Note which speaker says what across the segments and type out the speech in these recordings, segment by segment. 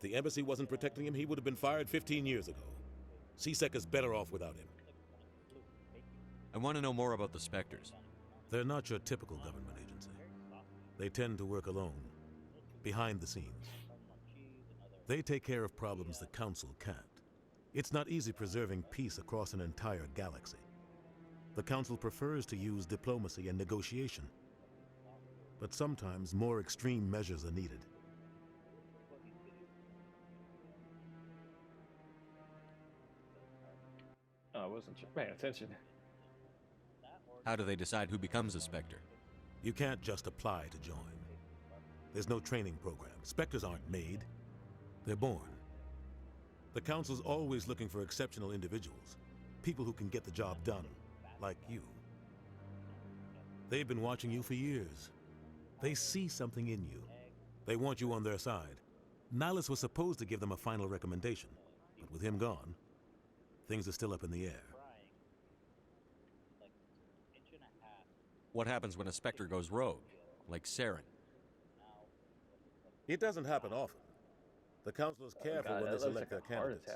Speaker 1: the embassy wasn't protecting him, he would have been fired 15 years ago. CSEC is better off without him.
Speaker 2: I want to know more about the Spectres.
Speaker 1: They're not your typical government agency. They tend to work alone, behind the scenes. They take care of problems the Council can't. It's not easy preserving peace across an entire galaxy. The Council prefers to use diplomacy and negotiation. But sometimes more extreme measures are needed.
Speaker 3: Oh, I wasn't paying attention.
Speaker 2: How do they decide who becomes a Spectre?
Speaker 1: You can't just apply to join. There's no training program. Spectres aren't made. They're born. The Council's always looking for exceptional individuals, people who can get the job done, like you. They've been watching you for years. They see something in you. They want you on their side. Nihilus was supposed to give them a final recommendation, but with him gone, things are still up in the air.
Speaker 2: What happens when a Spectre goes rogue, like Saren?
Speaker 1: It doesn't happen often. The Council is careful when they select their candidates.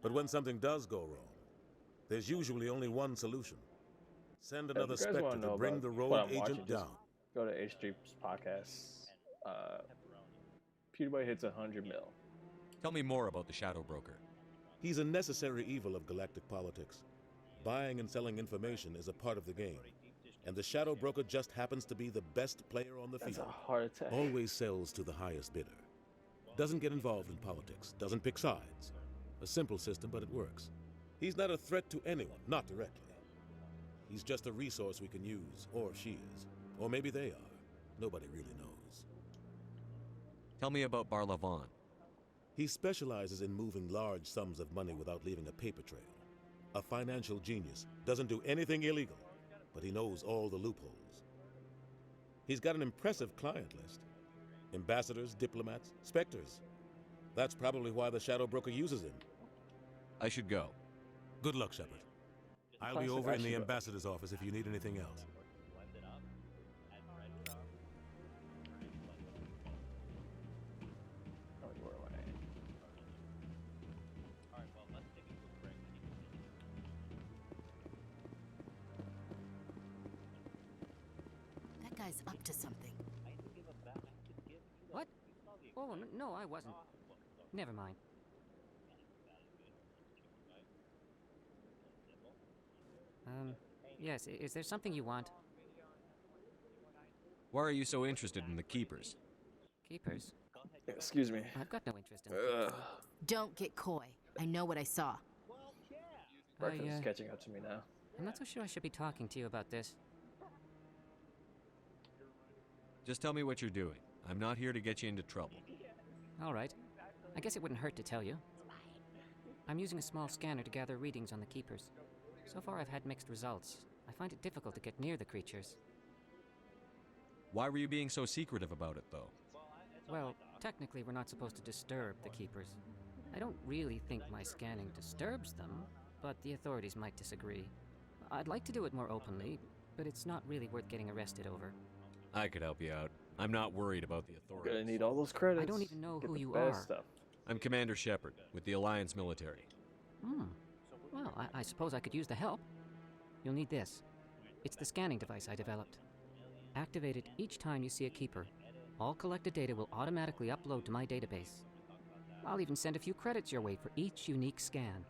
Speaker 1: But when something does go wrong, there's usually only one solution. Send another Spectre to bring the rogue agent down.
Speaker 3: Go to H3's podcast. PewDiePie hits 100 mil.
Speaker 2: Tell me more about the Shadow Broker.
Speaker 1: He's a necessary evil of galactic politics. Buying and selling information is a part of the game. And the Shadow Broker just happens to be the best player on the field.
Speaker 3: That's a heart attack.
Speaker 1: Always sells to the highest bidder. Doesn't get involved in politics. Doesn't pick sides. A simple system, but it works. He's not a threat to anyone, not directly. He's just a resource we can use, or she is. Or maybe they are. Nobody really knows.
Speaker 2: Tell me about Barla Vaughn.
Speaker 1: He specializes in moving large sums of money without leaving a paper trail. A financial genius. Doesn't do anything illegal, but he knows all the loopholes. He's got an impressive client list. Ambassadors, diplomats, Spectres. That's probably why the Shadow Broker uses him.
Speaker 2: I should go.
Speaker 1: Good luck, Shepard. I'll be over in the ambassador's office if you need anything else.
Speaker 4: That guy's up to something.
Speaker 5: What? Oh, no, I wasn't. Never mind. Yes, is there something you want?
Speaker 2: Why are you so interested in the Keepers?
Speaker 5: Keepers?
Speaker 3: Excuse me.
Speaker 5: I've got no interest in them.
Speaker 4: Don't get coy. I know what I saw.
Speaker 3: Breakfast is catching up to me now.
Speaker 5: I'm not so sure I should be talking to you about this.
Speaker 2: Just tell me what you're doing. I'm not here to get you into trouble.
Speaker 5: All right. I guess it wouldn't hurt to tell you. I'm using a small scanner to gather readings on the Keepers. So far I've had mixed results. I find it difficult to get near the creatures.
Speaker 2: Why were you being so secretive about it, though?
Speaker 5: Well, technically we're not supposed to disturb the Keepers. I don't really think my scanning disturbs them, but the authorities might disagree. I'd like to do it more openly, but it's not really worth getting arrested over.
Speaker 2: I could help you out. I'm not worried about the authorities.
Speaker 3: Gonna need all those credits.
Speaker 5: I don't even know who you
Speaker 3: are.
Speaker 5: are.
Speaker 2: I'm Commander Shepard, with the Alliance military.
Speaker 5: Well, I suppose I could use the help. You'll need this. It's the scanning device I developed. Activate it each time you see a Keeper. All collected data will automatically upload to my database. I'll even send a few credits your way for each unique scan.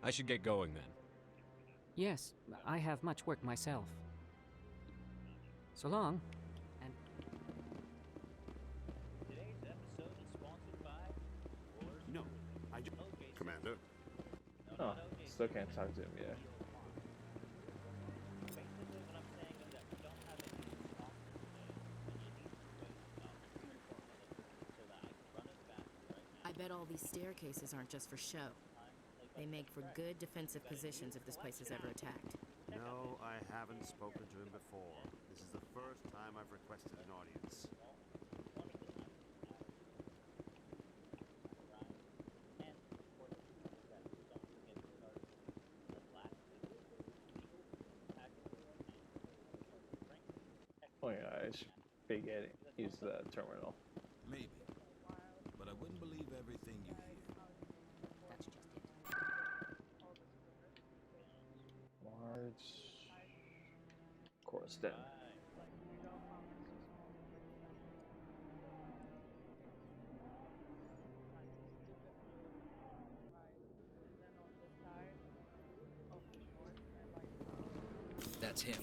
Speaker 2: I should get going then.
Speaker 5: Yes, I have much work myself. So long, and...
Speaker 6: Today's episode is sponsored by...
Speaker 7: No, I just... Commander?
Speaker 3: Oh, still can't talk to him yet.
Speaker 4: I bet all these staircases aren't just for show. They make for good defensive positions if this place is ever attacked.
Speaker 7: No, I haven't spoken to him before. This is the first time I've requested an audience.
Speaker 3: Oh yeah, I should be getting use the terminal.
Speaker 1: Maybe. But I wouldn't believe
Speaker 3: cards. Of course, then.
Speaker 8: That's him.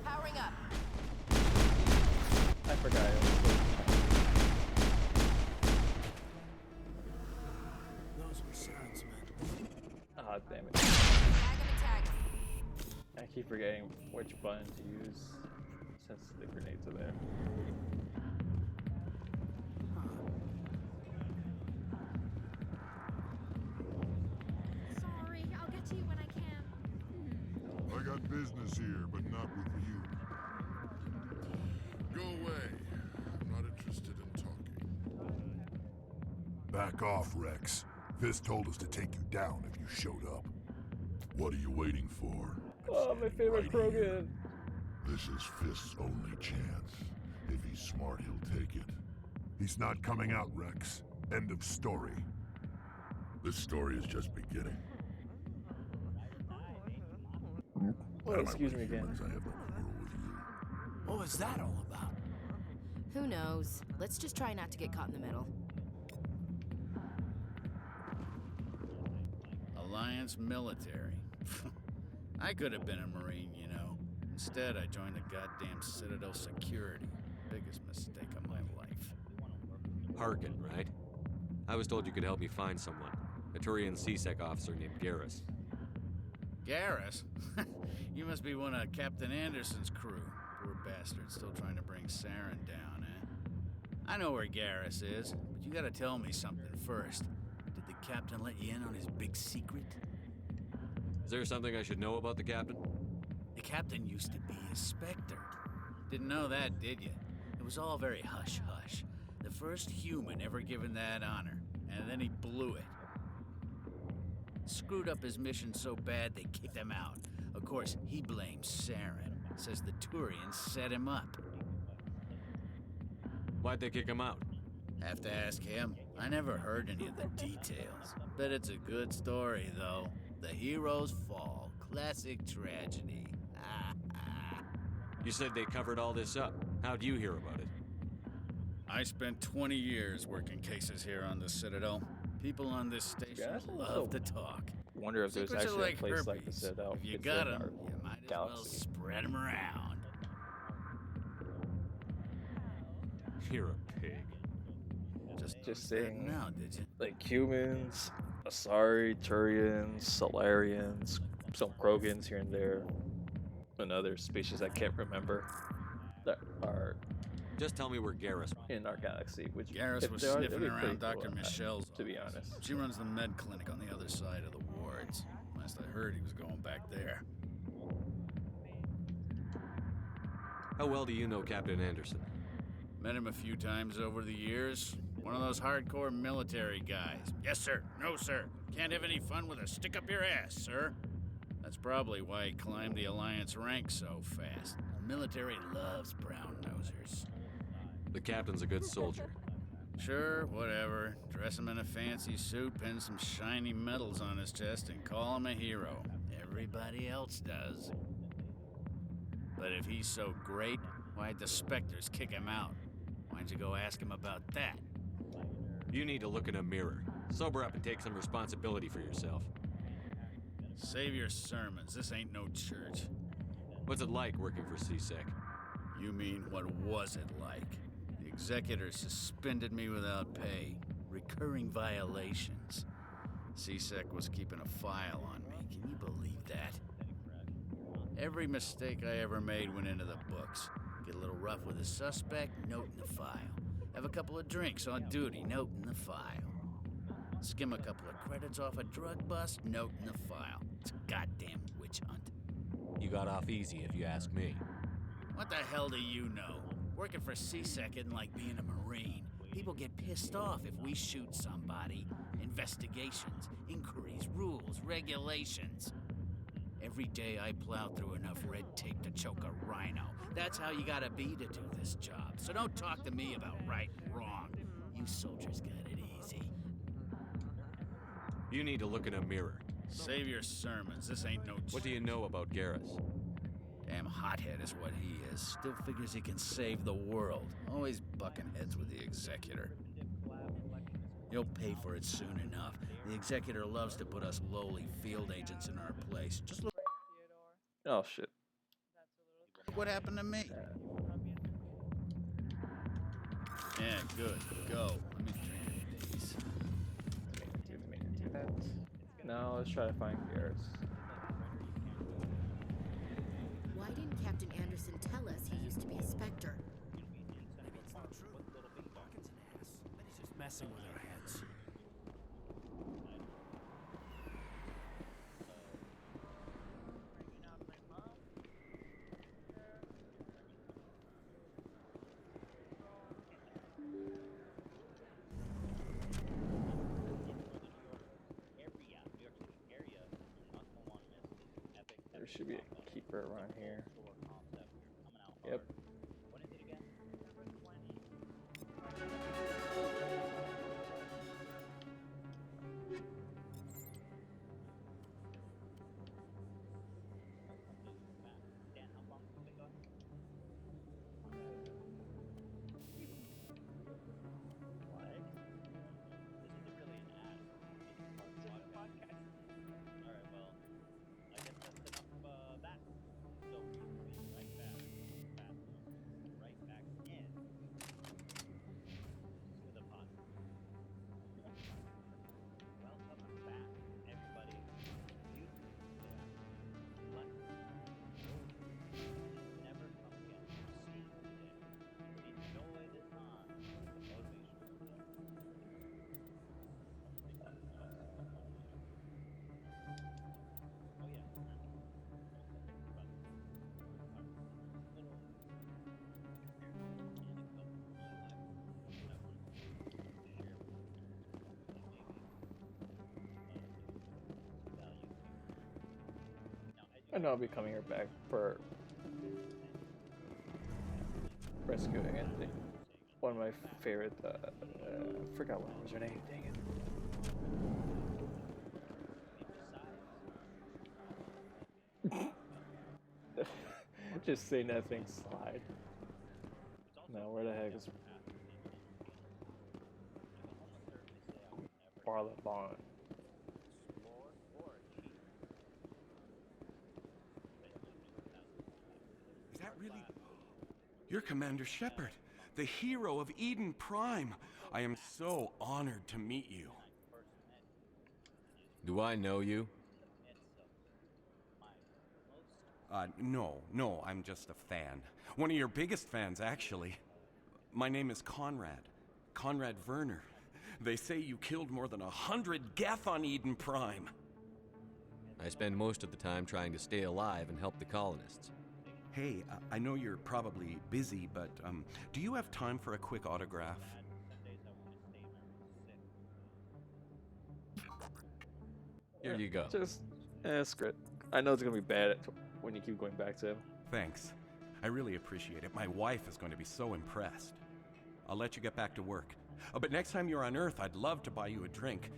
Speaker 4: Powering up.
Speaker 3: I forgot.
Speaker 8: Those were sounds, man.
Speaker 3: Ah, damn it.
Speaker 4: Tag him and tag him.
Speaker 3: I keep forgetting which button to use since the grenades are there.
Speaker 9: Sorry, I'll get to you when I can.
Speaker 10: I got business here, but not with you. Go away. I'm not interested in talking. Back off, Rex. Fist told us to take you down if you showed up. What are you waiting for?
Speaker 3: Oh, my favorite Krogan.
Speaker 10: This is Fist's only chance. If he's smart, he'll take it. He's not coming out, Rex. End of story. This story is just beginning.
Speaker 3: Oh, excuse me again.
Speaker 10: Humans, I have no quarrel with you.
Speaker 8: What was that all about?
Speaker 4: Who knows? Let's just try not to get caught in the middle.
Speaker 11: Alliance military. I could have been a Marine, you know. Instead, I joined the goddamn Citadel security. Biggest mistake of my life.
Speaker 2: Harkin, right? I was told you could help me find someone. A Turian CSEC officer named Garrus.
Speaker 11: Garrus? You must be one of Captain Anderson's crew. Poor bastard, still trying to bring Saren down, eh? I know where Garrus is, but you gotta tell me something first. Did the captain let you in on his big secret?
Speaker 2: Is there something I should know about the captain?
Speaker 11: The captain used to be a Spectre. Didn't know that, did you? It was all very hush-hush. The first human ever given that honor, and then he blew it. Screwed up his mission so bad they kicked him out. Of course, he blames Saren. Says the Turians set him up.
Speaker 2: Why'd they kick him out?
Speaker 11: Have to ask him. I never heard any of the details. Bet it's a good story, though. The hero's fall. Classic tragedy.
Speaker 2: You said they covered all this up. How'd you hear about it?
Speaker 11: I spent 20 years working cases here on the Citadel. People on this station love to talk.
Speaker 3: Wonder if there's
Speaker 11: Secrets are
Speaker 3: actually a
Speaker 11: like
Speaker 3: place like the
Speaker 11: herpes.
Speaker 3: Citadel.
Speaker 11: If you
Speaker 3: It's
Speaker 11: got
Speaker 3: in
Speaker 11: them,
Speaker 3: our
Speaker 11: you might as well
Speaker 3: galaxy.
Speaker 11: spread them around.
Speaker 2: You're a pig.
Speaker 3: Just saying.
Speaker 11: Now, did you?
Speaker 3: Like humans, Asari, Turians, Solarians, some Krogans here and there, and other species I can't remember that are
Speaker 2: Just tell me where Garrus.
Speaker 3: in our galaxy. Which
Speaker 11: Garrus
Speaker 3: if
Speaker 11: was
Speaker 3: they are,
Speaker 11: sniffing
Speaker 3: it'd be
Speaker 11: around
Speaker 3: pretty
Speaker 11: Dr.
Speaker 3: cool,
Speaker 11: Michelle's
Speaker 3: to be
Speaker 11: office.
Speaker 3: honest.
Speaker 11: She runs the med clinic on the other side of the wards. Last I heard, he was going back there.
Speaker 2: How well do you know Captain Anderson?
Speaker 11: Met him a few times over the years. One of those hardcore military guys. Yes, sir. No, sir. Can't have any fun with a stick up your ass, sir. That's probably why he climbed the Alliance ranks so fast. The military loves brown-nosers.
Speaker 2: The captain's a good soldier.
Speaker 11: Sure, whatever. Dress him in a fancy suit, pin some shiny medals on his chest, and call him a hero. Everybody else does. But if he's so great, why'd the Spectres kick him out? Why'd you go ask him about that?
Speaker 2: You need to look in a mirror. Sober up and take some responsibility for yourself.
Speaker 11: Save your sermons. This ain't no church.
Speaker 2: What's it like working for CSEC?
Speaker 11: You mean, what was it like? The executor suspended me without pay. Recurring violations. CSEC was keeping a file on me. Can you believe that? Every mistake I ever made went into the books. Get a little rough with a suspect, note in the file. Have a couple of drinks on duty, note in the file. Skim a couple of credits off a drug bust, note in the file. It's a goddamn witch hunt.
Speaker 2: You got off easy, if you ask me.
Speaker 11: What the hell do you know? Working for CSEC isn't like being a Marine. People get pissed off if we shoot somebody. Investigations, inquiries, rules, regulations. Every day I plow through enough red tape to choke a That's how you gotta be to do this job. So don't talk to me about right and wrong. You soldiers got it easy.
Speaker 2: You need to look in a mirror.
Speaker 11: Save your sermons. This ain't no...
Speaker 2: What do you know about Garrus?
Speaker 11: Damn hothead is what he is. Still figures he can save the world. Always bucking heads with the Executor. He'll pay for it soon enough. The Executor loves to put us lowly field agents in our place. Just look...
Speaker 3: Oh shit.
Speaker 11: What happened to me? Yeah, good. Go. Let me drink these.
Speaker 3: Do that. Now let's try to find Garrus.
Speaker 4: Why didn't Captain Anderson tell us he used to be a Spectre?
Speaker 8: Maybe it's not true. Hawkins an ass. But he's just messing with our heads.
Speaker 3: There should be a keeper around here. Yep. I know I'll be coming here back for rescuing it. One of my favorite, forgot what was her name, dang it. Just saying that thing slide. Now where the heck is Barlabon?
Speaker 12: Is that really... You're Commander Shepard, the hero of Eden Prime. I am so honored to meet you.
Speaker 2: Do I know you?
Speaker 12: No, I'm just a fan. One of your biggest fans, actually. My name is Conrad. Conrad Werner. They say you killed more than 100 Geth on Eden Prime.
Speaker 2: I spend most of the time trying to stay alive and help the colonists.
Speaker 12: Hey, I know you're probably busy, but do you have time for a quick autograph?
Speaker 2: Here you go.
Speaker 3: Just, screw it. I know it's gonna be bad when you keep going back to him.
Speaker 12: Thanks. I really appreciate it. My wife is going to be so impressed. I'll let you get back to work. But next time you're on Earth, I'd love to buy you a drink.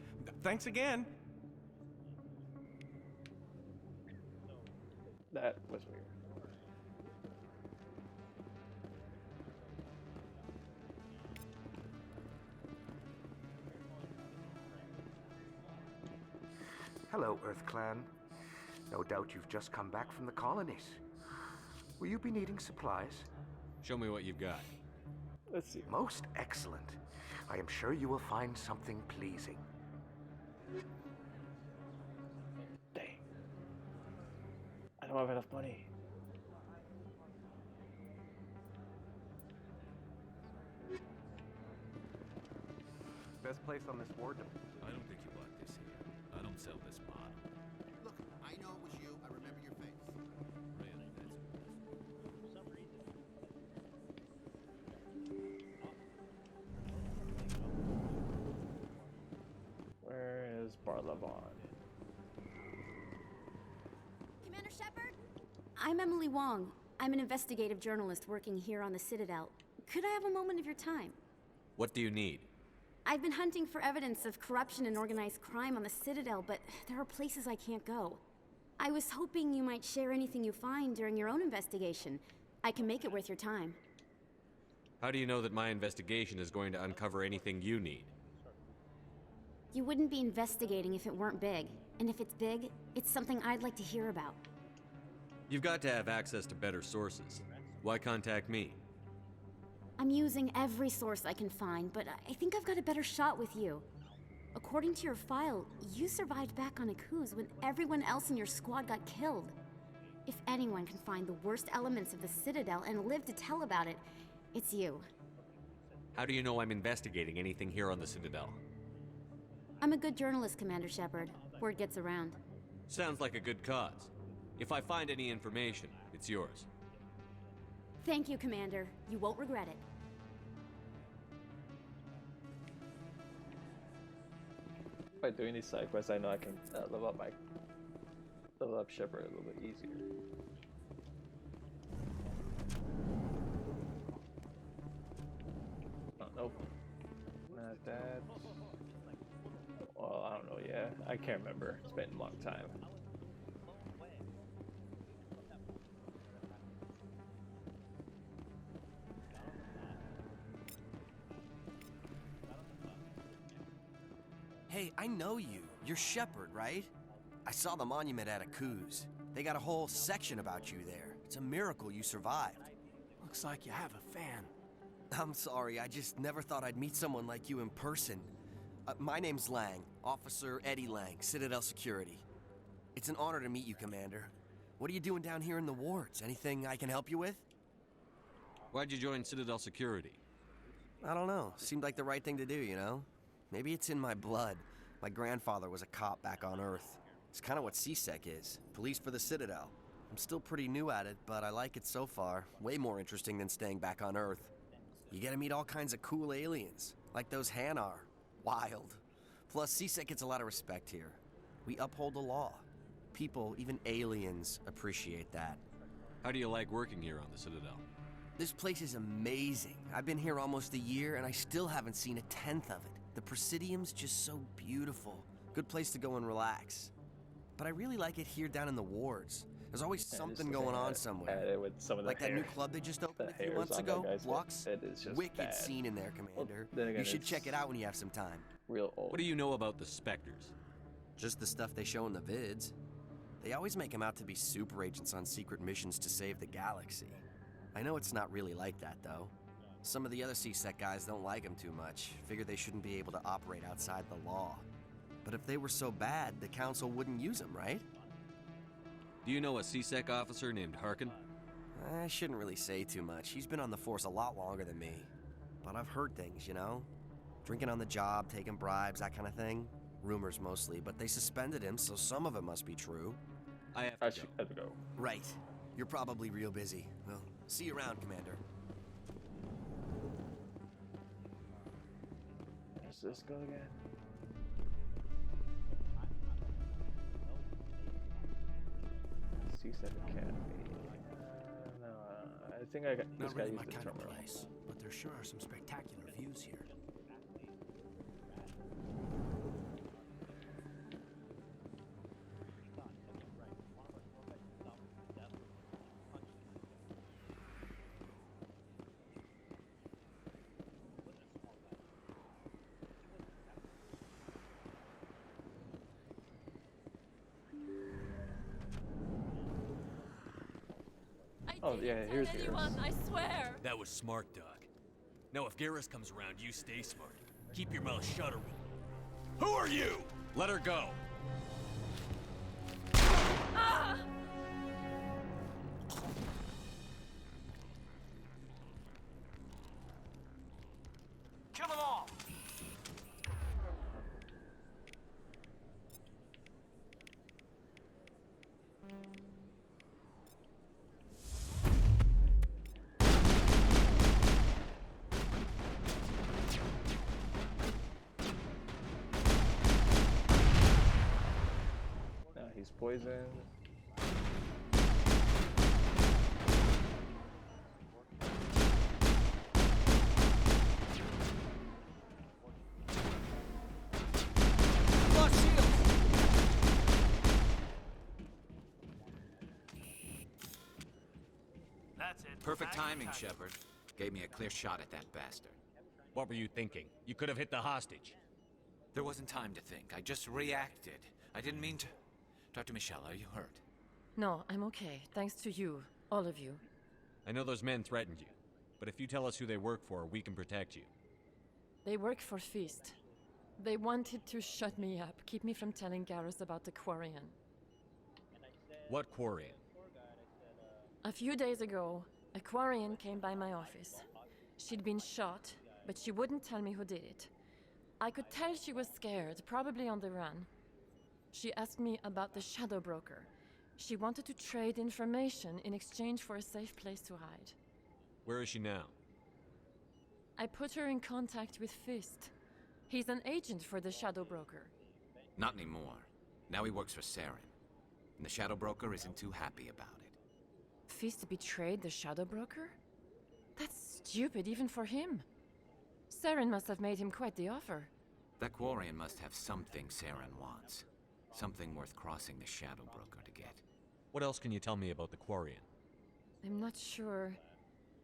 Speaker 12: Thanks again.
Speaker 3: That was weird.
Speaker 13: Hello, Earth Clan. No doubt you've just come back from the colonies. Will you be needing supplies?
Speaker 2: Show me what you've got.
Speaker 3: Let's see.
Speaker 13: Most excellent. I am sure you will find something pleasing.
Speaker 3: Dang. I don't have enough money.
Speaker 13: Best place on this ward.
Speaker 14: I don't think you bought this here. I don't sell this model.
Speaker 7: Look, I know it was you. I remember your face.
Speaker 14: Really, that's...
Speaker 6: For some reason.
Speaker 3: Where is Barlabon?
Speaker 9: Commander Shepard? I'm Emily Wong.
Speaker 15: I'm an investigative journalist working here on the Citadel. Could I have a moment of your time?
Speaker 2: What do you need?
Speaker 15: I've been hunting for evidence of corruption and organized crime on the Citadel, but there are places I can't go. I was hoping you might share anything you find during your own investigation. I can make it worth your time.
Speaker 2: How do you know that my investigation is going to uncover anything you need?
Speaker 15: You wouldn't be investigating if it weren't big. And if it's big, it's something I'd like to hear about.
Speaker 2: You've got to have access to better sources. Why contact me?
Speaker 15: I'm using every source I can find, but I think I've got a better shot with you. According to your file, you survived back on Akuz when everyone else in your squad got killed. If anyone can find the worst elements of the Citadel and live to tell about it, it's you.
Speaker 2: How do you know I'm investigating anything here on the Citadel?
Speaker 15: I'm a good journalist, Commander Shepard. Word gets around.
Speaker 2: Sounds like a good cause. If I find any information, it's yours.
Speaker 15: Thank you, Commander. You won't regret it.
Speaker 3: By doing these side quests, I know I can level up Shepard a little bit easier. Oh, nope. Not that. Well, I don't know, yeah. I can't remember. It's been a long time.
Speaker 16: Hey, I know you. You're Shepard, right? I saw the monument at Akuz. They got a whole section about you there. It's a miracle you survived.
Speaker 8: Looks like you have a fan.
Speaker 16: I'm sorry, I just never thought I'd meet someone like you in person. My name's Lang, Officer Eddie Lang, Citadel Security. It's an honor to meet you, Commander. What are you doing down here in the wards? Anything I can help you with?
Speaker 2: Why'd you join Citadel Security?
Speaker 16: I don't know. Seemed like the right thing to do, you know? Maybe it's in my blood. My grandfather was a cop back on Earth. It's kind of what CSEC is. Police for the Citadel. I'm still pretty new at it, but I like it so far. Way more interesting than staying back on Earth. You get to meet all kinds of cool aliens, like those Hanar. Wild. Plus, CSEC gets a lot of respect here. We uphold the law. People, even aliens, appreciate that.
Speaker 2: How do you like working here on the Citadel?
Speaker 16: This place is amazing. I've been here almost a year, and I still haven't seen a tenth of it. The Presidium's just so beautiful. Good place to go and relax. But I really like it here down in the wards. There's always something going on somewhere.
Speaker 3: With some of the
Speaker 16: like that new club they just opened a few months ago, Lux.
Speaker 3: It is just
Speaker 16: wicked
Speaker 3: bad.
Speaker 16: scene in there, Commander.
Speaker 3: Well, again,
Speaker 16: you should check it out when you have some time.
Speaker 3: Real old.
Speaker 2: What do you know about the Spectres?
Speaker 16: Just the stuff they show in the vids. They always make them out to be super agents on secret missions to save the galaxy. I know it's not really like that, though. Some of the other CSEC guys don't like them too much. Figure they shouldn't be able to operate outside the law. But if they were so bad, the Council wouldn't use them, right?
Speaker 2: Do you know a CSEC officer named Harkin?
Speaker 16: I shouldn't really say too much. He's been on the force a lot longer than me. But I've heard things, you know? Drinking on the job, taking bribes, that kind of thing. Rumors mostly, but they suspended him, so some of it must be true.
Speaker 2: I have to go.
Speaker 16: Right. You're probably real busy. Well, see you around, Commander.
Speaker 3: Where's this go again? CSEC Academy. No, I think I got this
Speaker 8: Not
Speaker 3: guy
Speaker 8: really
Speaker 3: used
Speaker 8: my
Speaker 3: the
Speaker 8: kind of
Speaker 3: terminal.
Speaker 8: place, but there sure are some spectacular views here.
Speaker 3: Oh yeah, here's yours.
Speaker 9: I swear.
Speaker 14: That was smart, Doc. Now if Garrus comes around, you stay smart. Keep your mouth shut or we'll... Who are you?
Speaker 2: Let her go.
Speaker 9: Ah!
Speaker 16: Kill them all!
Speaker 3: Now he's poisoned.
Speaker 17: Perfect timing, Shepard. Gave me a clear shot at that bastard.
Speaker 14: What were you thinking? You could have hit the hostage.
Speaker 17: There wasn't time to think. I just reacted. I didn't mean to... Dr. Michelle, are you hurt?
Speaker 9: No, I'm okay. Thanks to you. All of you.
Speaker 2: I know those men threatened you, but if you tell us who they work for, we can protect you.
Speaker 9: They work for Feast. They wanted to shut me up, keep me from telling Garrus about the Quarian.
Speaker 2: What Quarian?
Speaker 9: A few days ago, a Quarian came by my office. She'd been shot, but she wouldn't tell me who did it. I could tell she was scared, probably on the run. She asked me about the Shadow Broker. She wanted to trade information in exchange for a safe place to hide.
Speaker 2: Where is she now?
Speaker 9: I put her in contact with Fist. He's an agent for the Shadow Broker.
Speaker 17: Not anymore. Now he works for Saren. And the Shadow Broker isn't too happy about it.
Speaker 9: Fist betrayed the Shadow Broker? That's stupid even for him. Saren must have made him quite the offer.
Speaker 17: That Quarian must have something Saren wants. Something worth crossing the Shadow Broker to get.
Speaker 2: What else can you tell me about the Quarian?
Speaker 9: I'm not sure.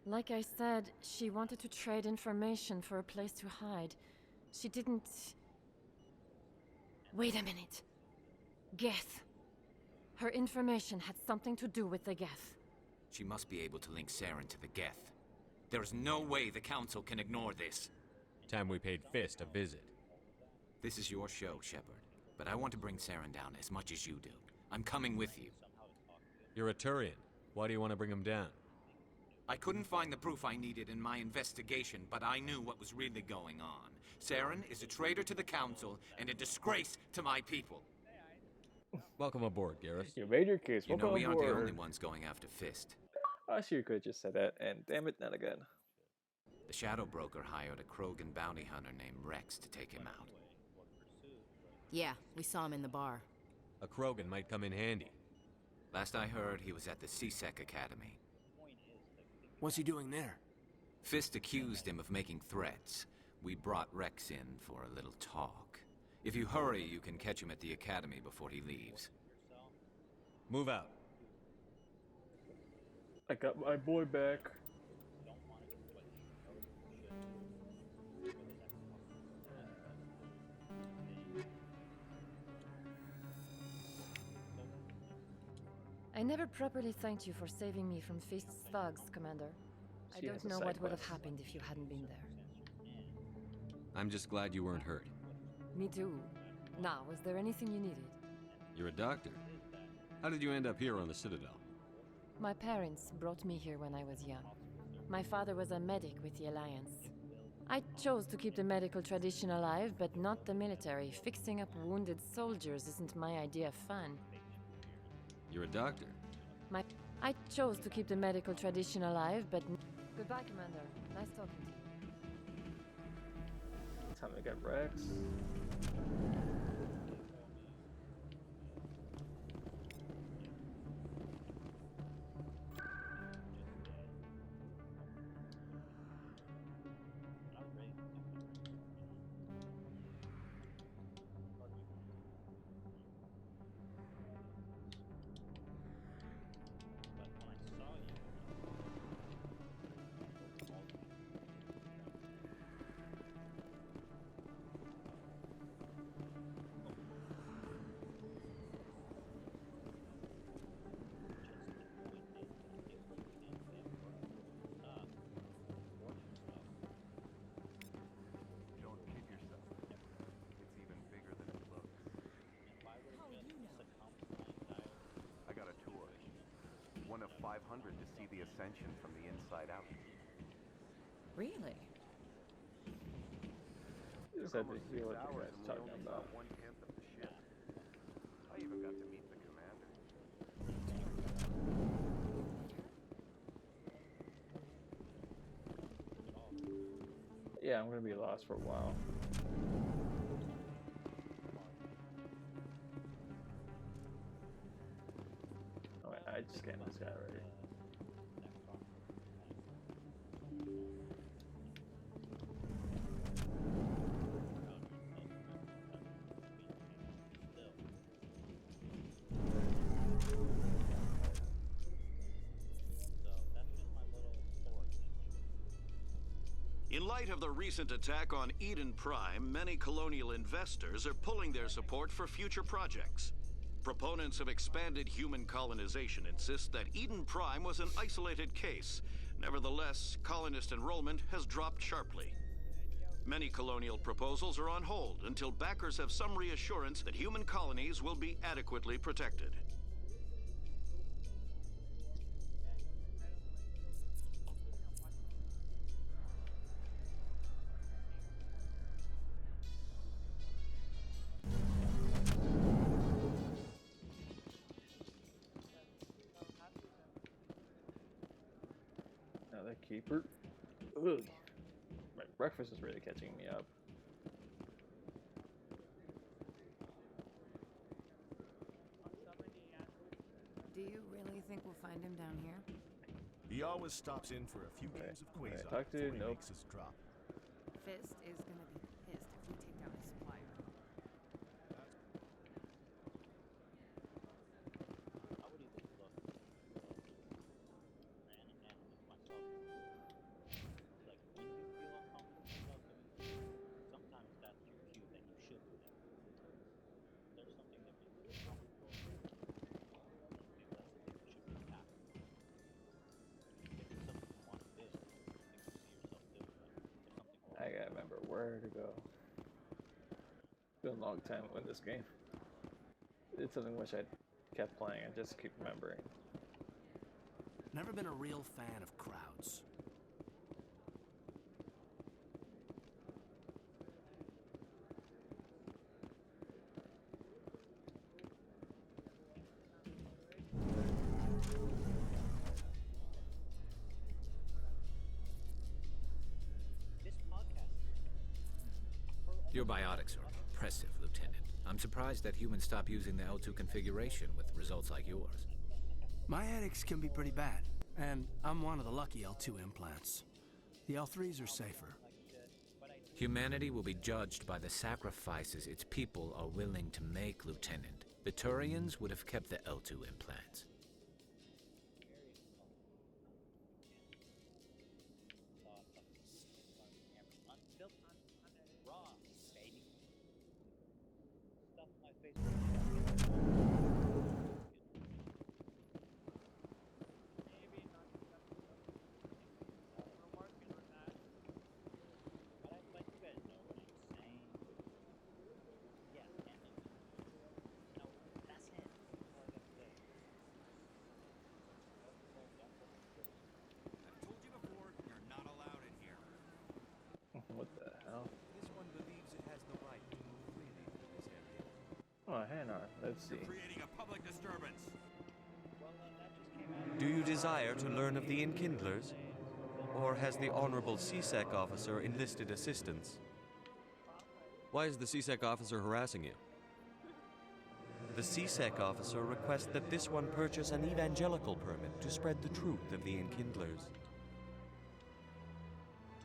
Speaker 9: Like I said, she wanted to trade information for a place to hide. She didn't... Wait a minute. Geth. Her information had something to do with the Geth.
Speaker 17: She must be able to link Saren to the Geth. There's no way the Council can ignore this.
Speaker 2: Time we paid Fist a visit.
Speaker 17: This is your show, Shepard. But I want to bring Saren down as much as you do. I'm coming with you.
Speaker 2: You're a Turian. Why do you want to bring him down?
Speaker 17: I couldn't find the proof I needed in my investigation, but I knew what was really going on. Saren is a traitor to the Council and a disgrace to my people.
Speaker 2: Welcome aboard, Garrus.
Speaker 3: You made your case.
Speaker 17: You know
Speaker 3: Welcome
Speaker 17: we aren't
Speaker 3: aboard.
Speaker 17: the only ones going after Fist.
Speaker 3: I see you could have just said that, and damn it, not again.
Speaker 17: The Shadow Broker hired a Krogan bounty hunter named Rex to take him out.
Speaker 4: Yeah, we saw him in the bar.
Speaker 2: A Krogan might come in handy.
Speaker 17: Last I heard, he was at the CSEC Academy.
Speaker 8: What's he doing there?
Speaker 17: Fist accused him of making threats. We brought Rex in for a little talk. If you hurry, you can catch him at the Academy before he leaves.
Speaker 2: Move out.
Speaker 3: I got my boy back.
Speaker 9: I never properly thanked you for saving me from Fist's thugs, Commander. I
Speaker 3: She
Speaker 9: don't
Speaker 3: has a
Speaker 9: know
Speaker 3: side
Speaker 9: what would have
Speaker 3: quest.
Speaker 9: happened if you hadn't been there.
Speaker 2: I'm just glad you weren't hurt.
Speaker 9: Me too. Now, was there anything you needed?
Speaker 2: You're a doctor. How did you end up here on the Citadel?
Speaker 9: My parents brought me here when I was young. My father was a medic with the Alliance. I chose to keep the medical tradition alive, but not the military. Fixing up wounded soldiers isn't my idea of fun.
Speaker 2: You're a doctor.
Speaker 9: I chose to keep the medical tradition alive, but... Goodbye, Commander. Nice talking to you.
Speaker 3: Time to get Rex.
Speaker 7: Don't kid yourself. It's even bigger than it looks. I got a tour. One of 500 to see the Ascension from the inside out.
Speaker 9: Really?
Speaker 3: Is that the heal that you guys talking about?
Speaker 7: 1/10 of the ship. I even got to meet the commander.
Speaker 3: Yeah, I'm gonna be lost for a while. Oh, wait, I just scanned this guy already.
Speaker 18: In light of the recent attack on Eden Prime, many colonial investors are pulling their support for future projects. Proponents of expanded human colonization insist that Eden Prime was an isolated case. Nevertheless, colonist enrollment has dropped sharply. Many colonial proposals are on hold until backers have some reassurance that human colonies will be adequately protected.
Speaker 3: Another keeper. Ugh. My breakfast is really catching me up.
Speaker 4: Do you really think we'll find him down here?
Speaker 7: He always stops in for a few games of Quasar
Speaker 3: talk to
Speaker 7: before he
Speaker 3: nope.
Speaker 7: makes his drop.
Speaker 4: Fist is gonna be pissed if we take down his supplier.
Speaker 3: I gotta remember where to go. It's been a long time with this game. It's something I wish I'd kept playing. I just keep remembering.
Speaker 8: Never been a real fan of crowds.
Speaker 19: Your biotics are impressive, Lieutenant. I'm surprised that humans stop using the L2 configuration with results like yours.
Speaker 8: My headaches can be pretty bad, and I'm one of the lucky L2 implants. The L3s are safer.
Speaker 19: Humanity will be judged by the sacrifices its people are willing to make, Lieutenant. The Turians would have kept the L2 implants.
Speaker 3: What the hell?
Speaker 14: This one believes it has the right to move freely through this area.
Speaker 3: Oh, hang on. Let's see.
Speaker 14: Creating a public disturbance.
Speaker 2: Do you desire to learn of the Enkindlers? Or has the Honorable CSEC officer enlisted assistance? Why is the CSEC officer harassing you? The CSEC officer requests that this one purchase an evangelical permit to spread the truth of the Enkindlers.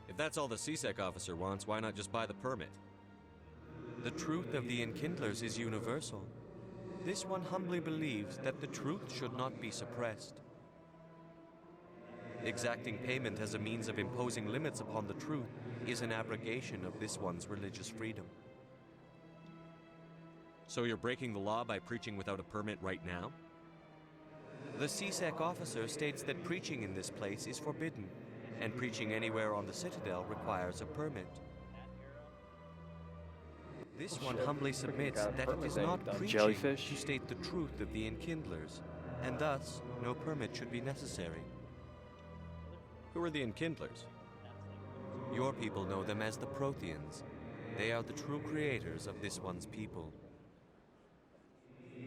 Speaker 2: If that's all the CSEC officer wants, why not just buy the permit? The truth of the Enkindlers is universal. This one humbly believes that the truth should not be suppressed. Exacting payment as a means of imposing limits upon the truth is an abrogation of this one's religious freedom. So you're breaking the law by preaching without a permit right now? The CSEC officer states that preaching in this place is forbidden, and preaching anywhere on the Citadel requires a permit. This one humbly submits that it is not preaching to state the truth of the Enkindlers, and thus no permit should be necessary. Who are the Enkindlers? Your people know them as the Protheans. They are the true creators of this one's people.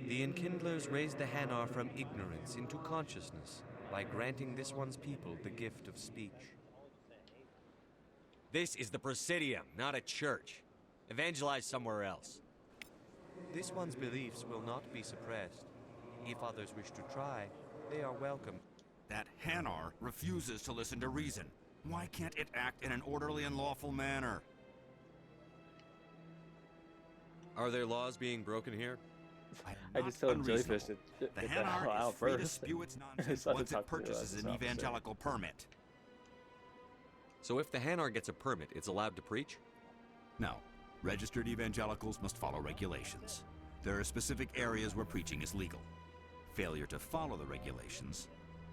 Speaker 2: The Enkindlers raised the Hanar from ignorance into consciousness by granting this one's people the gift of speech.
Speaker 14: This is the Presidium, not a church. Evangelize somewhere else.
Speaker 2: This one's beliefs will not be suppressed. If others wish to try, they are welcome.
Speaker 20: That Hanar refuses to listen to reason. Why can't it act in an orderly and lawful manner?
Speaker 2: Are there laws being broken here?
Speaker 3: I just told Jellyfish to
Speaker 20: The
Speaker 3: get the hell
Speaker 20: Hanar
Speaker 3: out
Speaker 20: is free to
Speaker 3: first.
Speaker 20: spew its
Speaker 3: I
Speaker 20: nonsense
Speaker 3: started
Speaker 20: once it
Speaker 3: talking to
Speaker 20: purchases
Speaker 3: this
Speaker 20: an
Speaker 3: officer.
Speaker 20: evangelical permit.
Speaker 2: So if the Hanar gets a permit, it's allowed to preach?
Speaker 20: No. Registered evangelicals must follow regulations. There are specific areas where preaching is legal. Failure to follow the regulations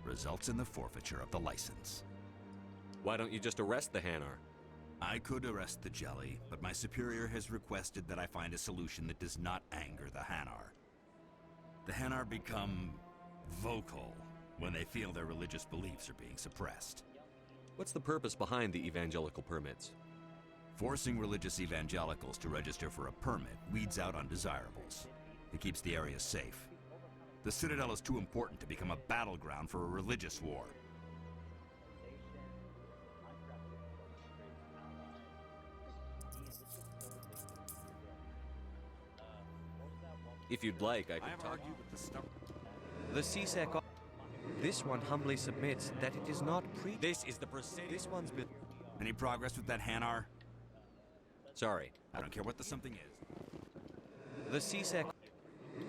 Speaker 20: results in the forfeiture of the license.
Speaker 2: Why don't you just arrest the Hanar?
Speaker 20: I could arrest the jelly, but my superior has requested that I find a solution that does not anger the Hanar. The Hanar become vocal when they feel their religious beliefs are being suppressed.
Speaker 2: What's the purpose behind the evangelical permits?
Speaker 20: Forcing religious evangelicals to register for a permit weeds out undesirables. It keeps the area safe. The Citadel is too important to become a battleground for a religious war.
Speaker 2: If you'd like, I could talk you with the stuff. The CSEC. This one humbly submits that it is not This is the proceeding. This one's been.
Speaker 20: Any progress with that Hanar?
Speaker 2: Sorry.
Speaker 20: I don't care what the something is.
Speaker 2: The CSEC.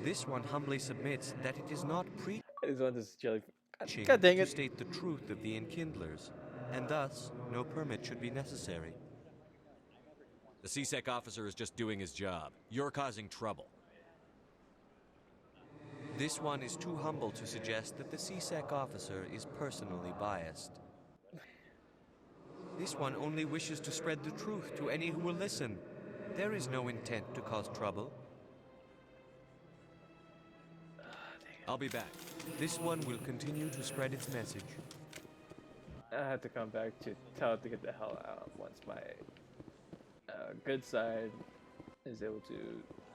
Speaker 2: This one humbly submits that it is not
Speaker 3: I just want this jelly.
Speaker 2: preaching
Speaker 3: God dang
Speaker 2: to
Speaker 3: it.
Speaker 2: state the truth of the enkindlers, and thus no permit should be necessary. The CSEC officer is just doing his job. You're causing trouble. This one is too humble to suggest that the CSEC officer is personally biased. This one only wishes to spread the truth to any who will listen. There is no intent to cause trouble. I'll be back. This one will continue to spread its message.
Speaker 3: I have to come back to tell it to get the hell out once my good side is able to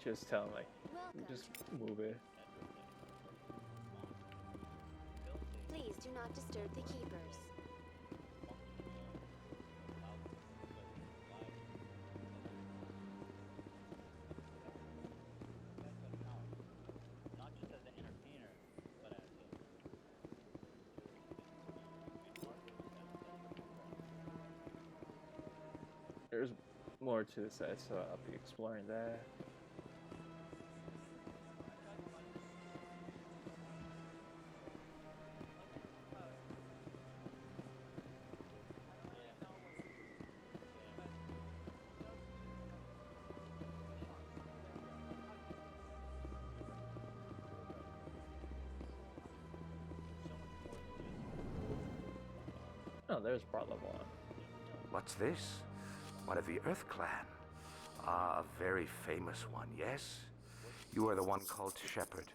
Speaker 3: just tell him, like, just move it.
Speaker 15: Please do not disturb the keepers.
Speaker 3: There's more to the side, so I'll be exploring that. Oh, there's part level 1.
Speaker 13: What's this? One of the Earth Clan. Ah, a very famous one, yes? You are the one called Shepherd.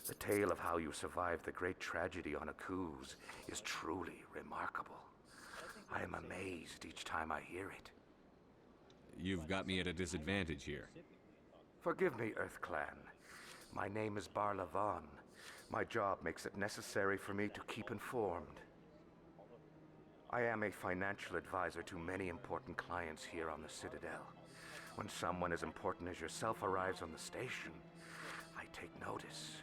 Speaker 13: The tale of how you survived the great tragedy on Akuz is truly remarkable. I am amazed each time I hear it.
Speaker 2: You've got me at a disadvantage here.
Speaker 13: Forgive me, Earth Clan. My name is Barla Vaughn. My job makes it necessary for me to keep informed. I am a financial advisor to many important clients here on the Citadel. When someone as important as yourself arrives on the station, I take notice.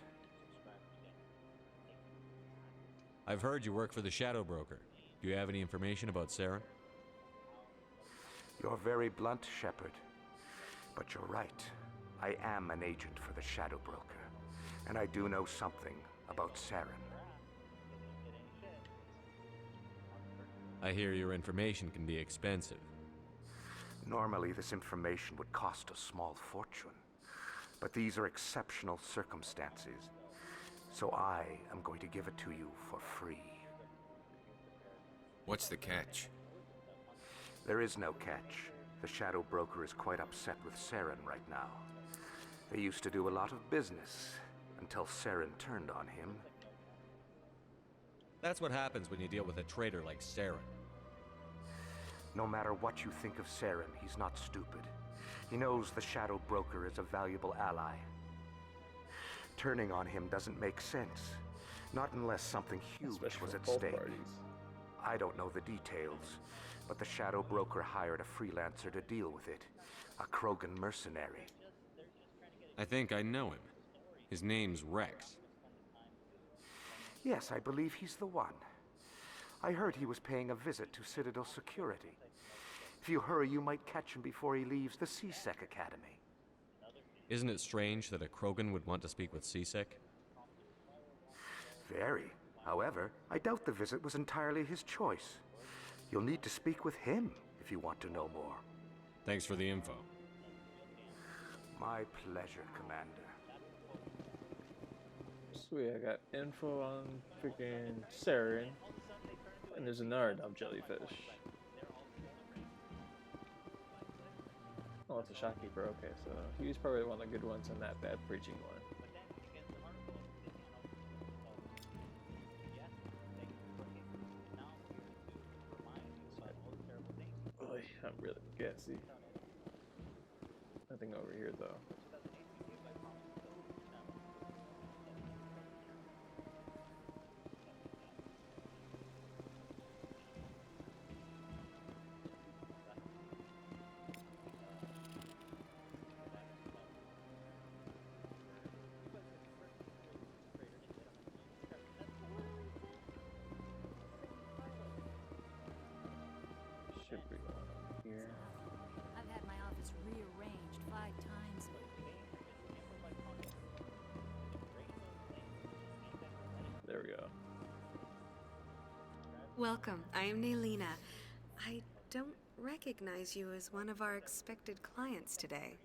Speaker 2: I've heard you work for the Shadow Broker. Do you have any information about Saren?
Speaker 13: You're very blunt, Shepard. But you're right. I am an agent for the Shadow Broker, and I do know something about Saren.
Speaker 2: I hear your information can be expensive.
Speaker 13: Normally, this information would cost a small fortune. But these are exceptional circumstances, so I am going to give it to you for free.
Speaker 11: What's the catch?
Speaker 13: There is no catch. The Shadow Broker is quite upset with Saren right now. They used to do a lot of business until Saren turned on him.
Speaker 2: That's what happens when you deal with a traitor like Saren.
Speaker 13: No matter what you think of Saren, he's not stupid. He knows the Shadow Broker is a valuable ally. Turning on him doesn't make sense. Not unless something huge was at stake. I don't know the details, but the Shadow Broker hired a freelancer to deal with it. A Krogan mercenary.
Speaker 2: I think I know him. His name's Rex.
Speaker 13: Yes, I believe he's the one. I heard he was paying a visit to Citadel security. If you hurry, you might catch him before he leaves the CSEC Academy.
Speaker 2: Isn't it strange that a Krogan would want to speak with CSEC?
Speaker 13: Very. However, I doubt the visit was entirely his choice. You'll need to speak with him if you want to know more.
Speaker 2: Thanks for the info.
Speaker 13: My pleasure, Commander.
Speaker 3: Sweet, I got info on freaking Saren. And there's another dumb jellyfish. Oh, it's a shopkeeper. Okay, so he's probably one of the good ones and that bad preaching one. Boy, I'm really gassy. Nothing over here though. Should be one over here.
Speaker 15: I've had my office rearranged 5 times.
Speaker 3: There we go.
Speaker 21: Welcome. I am Naylina. I don't recognize you as one of our expected clients today.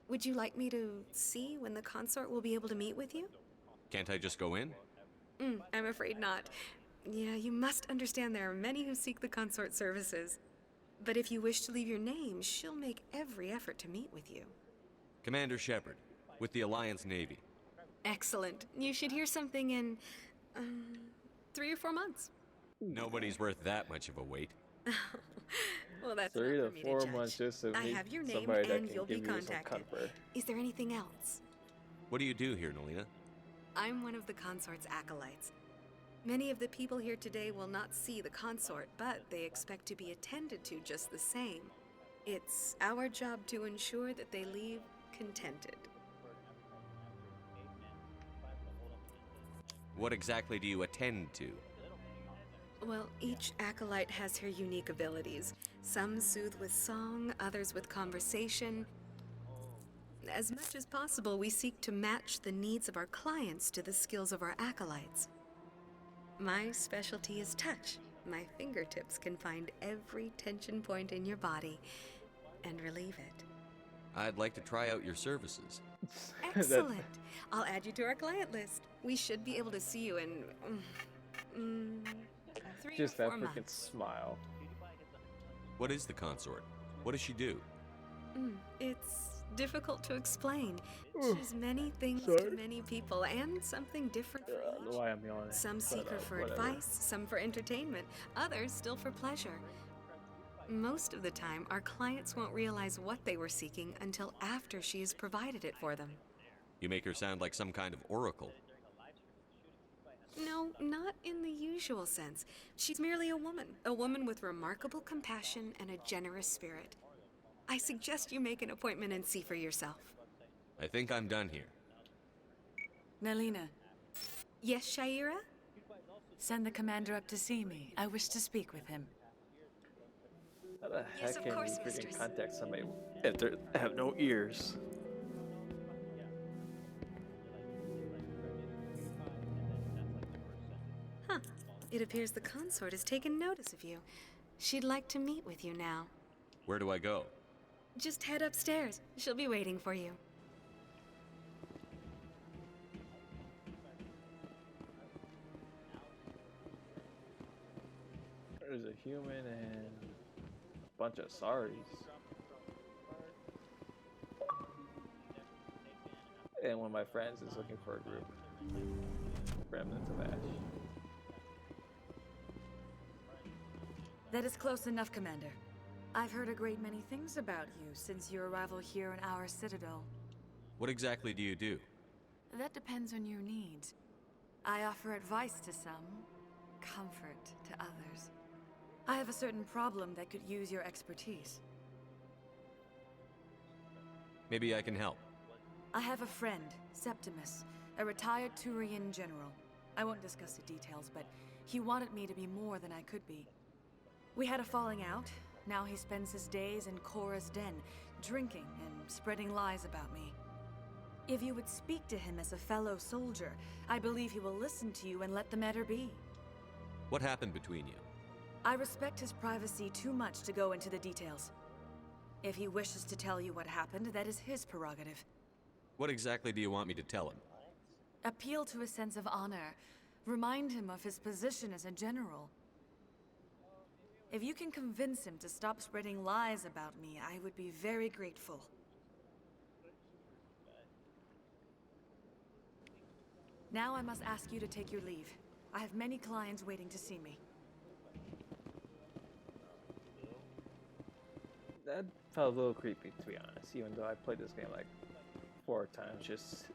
Speaker 21: Would you like me to see when the consort will be able to meet with you?
Speaker 2: Can't I just go in?
Speaker 21: I'm afraid not. Yeah, you must understand there are many who seek the consort services. But if you wish to leave your name, she'll make every effort to meet with you.
Speaker 2: Commander Shepard, with the Alliance Navy.
Speaker 21: Excellent. You should hear something in 3 or 4 months.
Speaker 2: Nobody's worth that much of a wait.
Speaker 21: Well, that's
Speaker 3: 3
Speaker 21: not
Speaker 3: to
Speaker 21: for me
Speaker 3: 4
Speaker 21: to judge.
Speaker 3: months just to
Speaker 21: I
Speaker 3: meet
Speaker 21: have your name
Speaker 3: somebody that
Speaker 21: and
Speaker 3: can
Speaker 21: you'll be
Speaker 3: give you some
Speaker 21: contacted.
Speaker 3: comfort.
Speaker 21: Is there anything else?
Speaker 2: What do you do here, Nolina?
Speaker 21: I'm one of the consort's acolytes. Many of the people here today will not see the consort, but they expect to be attended to just the same. It's our job to ensure that they leave contented.
Speaker 2: What exactly do you attend to?
Speaker 21: Well, each acolyte has her unique abilities. Some soothe with song, others with conversation. As much as possible, we seek to match the needs of our clients to the skills of our acolytes. My specialty is touch. My fingertips can find every tension point in your body and relieve it.
Speaker 2: I'd like to try out your services.
Speaker 21: Excellent! I'll add you to our client list. We should be able to see you in 3
Speaker 3: Just
Speaker 21: or
Speaker 3: that
Speaker 21: 4
Speaker 3: freaking
Speaker 21: months.
Speaker 3: smile.
Speaker 2: What is the consort? What does she do?
Speaker 21: It's difficult to explain.
Speaker 3: Ooh,
Speaker 21: She's many things
Speaker 3: sorry.
Speaker 21: to many people, and something different for
Speaker 3: I don't know
Speaker 21: each.
Speaker 3: why I'm yawning.
Speaker 21: Some seek her for
Speaker 3: whatever.
Speaker 21: advice, some for entertainment, others still for pleasure. Most of the time, our clients won't realize what they were seeking until after she has provided it for them.
Speaker 2: You make her sound like some kind of oracle.
Speaker 21: No, not in the usual sense. She's merely a woman with remarkable compassion and a generous spirit. I suggest you make an appointment and see for yourself.
Speaker 2: I think I'm done here.
Speaker 22: Naylina,
Speaker 21: Yes, Shaira?
Speaker 22: send the commander up to see me. I wish to speak with him.
Speaker 3: How the
Speaker 21: Yes,
Speaker 3: heck
Speaker 21: of
Speaker 3: can
Speaker 21: course,
Speaker 3: you freaking
Speaker 21: mistress.
Speaker 3: contact somebody if they have no ears?
Speaker 21: Huh. It appears the consort has taken notice of you. She'd like to meet with you now.
Speaker 2: Where do I go?
Speaker 21: Just head upstairs. She'll be waiting for you.
Speaker 3: There's a human and a bunch of saris. And one of my friends is looking for a group. Remnants of Ash.
Speaker 22: That is close enough, Commander. I've heard a great many things about you since your arrival here in our Citadel.
Speaker 2: What exactly do you do?
Speaker 22: That depends on your needs. I offer advice to some, comfort to others. I have a certain problem that could use your expertise.
Speaker 2: Maybe I can help.
Speaker 22: I have a friend, Septimus, a retired Turian general. I won't discuss the details, but he wanted me to be more than I could be. We had a falling out. Now he spends his days in Korra's den, drinking and spreading lies about me. If you would speak to him as a fellow soldier, I believe he will listen to you and let the matter be.
Speaker 2: What happened between you?
Speaker 22: I respect his privacy too much to go into the details. If he wishes to tell you what happened, that is his prerogative.
Speaker 2: What exactly do you want me to tell him?
Speaker 22: Appeal to his sense of honor. Remind him of his position as a general. If you can convince him to stop spreading lies about me, I would be very grateful. Now I must ask you to take your leave. I have many clients waiting to see me.
Speaker 3: That felt a little creepy, to be honest, even though I played this game like 4 times, just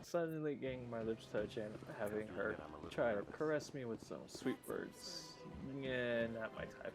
Speaker 3: suddenly getting my lips touched and having her try to caress me with some sweet words. Yeah, not my type.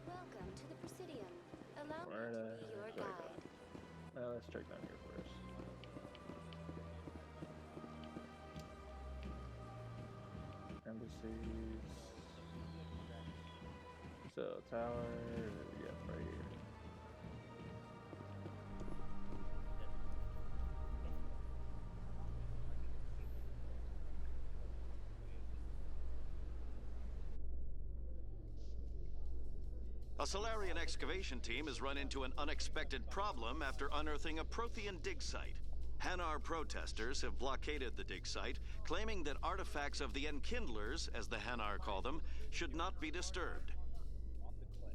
Speaker 15: Welcome to the Presidium. Allow me to be your guide.
Speaker 3: Let's check down here first. Embassies. So, tower, yeah, right here.
Speaker 18: A Solarian excavation team has run into an unexpected problem after unearthing a Prothean dig site. Hanar protesters have blockaded the dig site, claiming that artifacts of the Enkindlers, as the Hanar call them, should not be disturbed.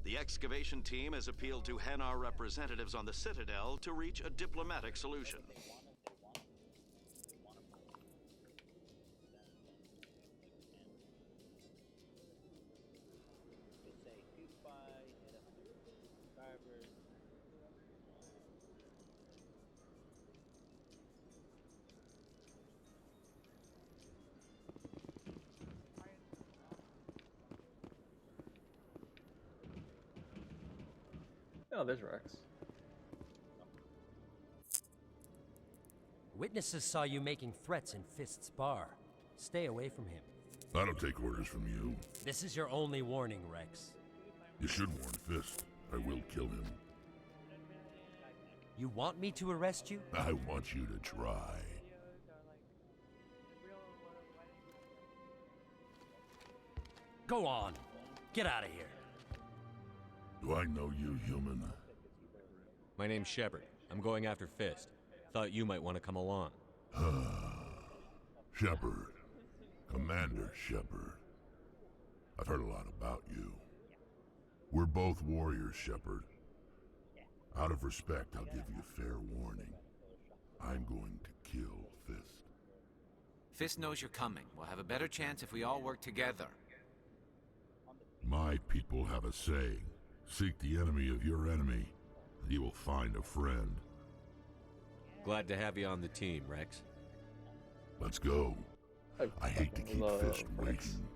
Speaker 18: The excavation team has appealed to Hanar representatives on the Citadel to reach a diplomatic solution.
Speaker 3: Oh, there's Rex.
Speaker 1: Witnesses saw you making threats in Fist's bar. Stay away from him.
Speaker 10: I don't take orders from you.
Speaker 1: This is your only warning, Rex.
Speaker 10: You should warn Fist. I will kill him.
Speaker 1: You want me to arrest you?
Speaker 10: I want you to try.
Speaker 1: Go on. Get out of here.
Speaker 10: Do I know you, human?
Speaker 2: My name's Shepard. I'm going after Fist. Thought you might want to come along.
Speaker 10: Shepard. Commander Shepard. I've heard a lot about you. We're both warriors, Shepard. Out of respect, I'll give you fair warning. I'm going to kill Fist.
Speaker 17: Fist knows you're coming. We'll have a better chance if we all work together.
Speaker 10: My people have a saying. Seek the enemy of your enemy, and you will find a friend.
Speaker 2: Glad to have you on the team, Rex.
Speaker 10: Let's go. I hate to keep Fist waiting.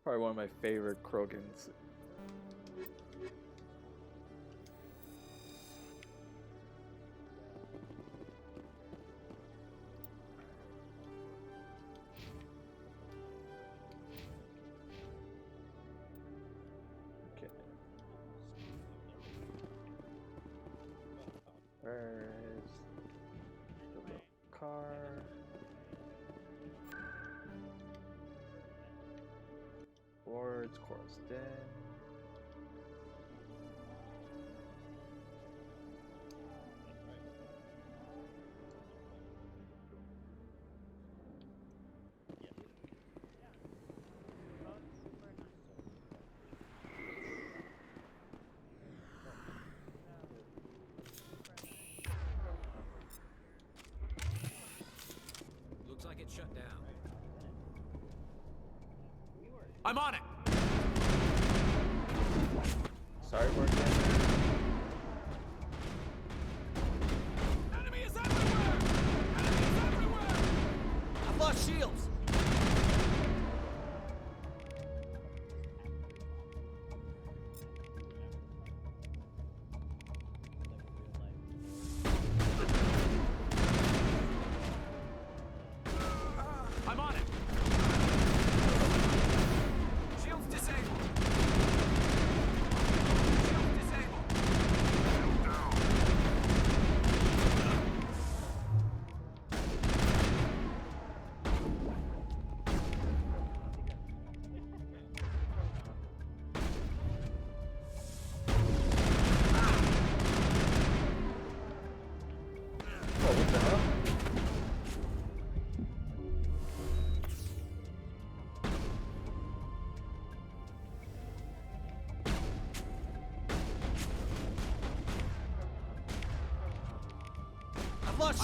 Speaker 3: Probably one of my favorite Krogans. Where's the little car? Wards, Coral's Den.
Speaker 19: Looks like it's shut down.
Speaker 17: I'm on it!
Speaker 3: Sorry, Morgan.
Speaker 17: Enemy is everywhere!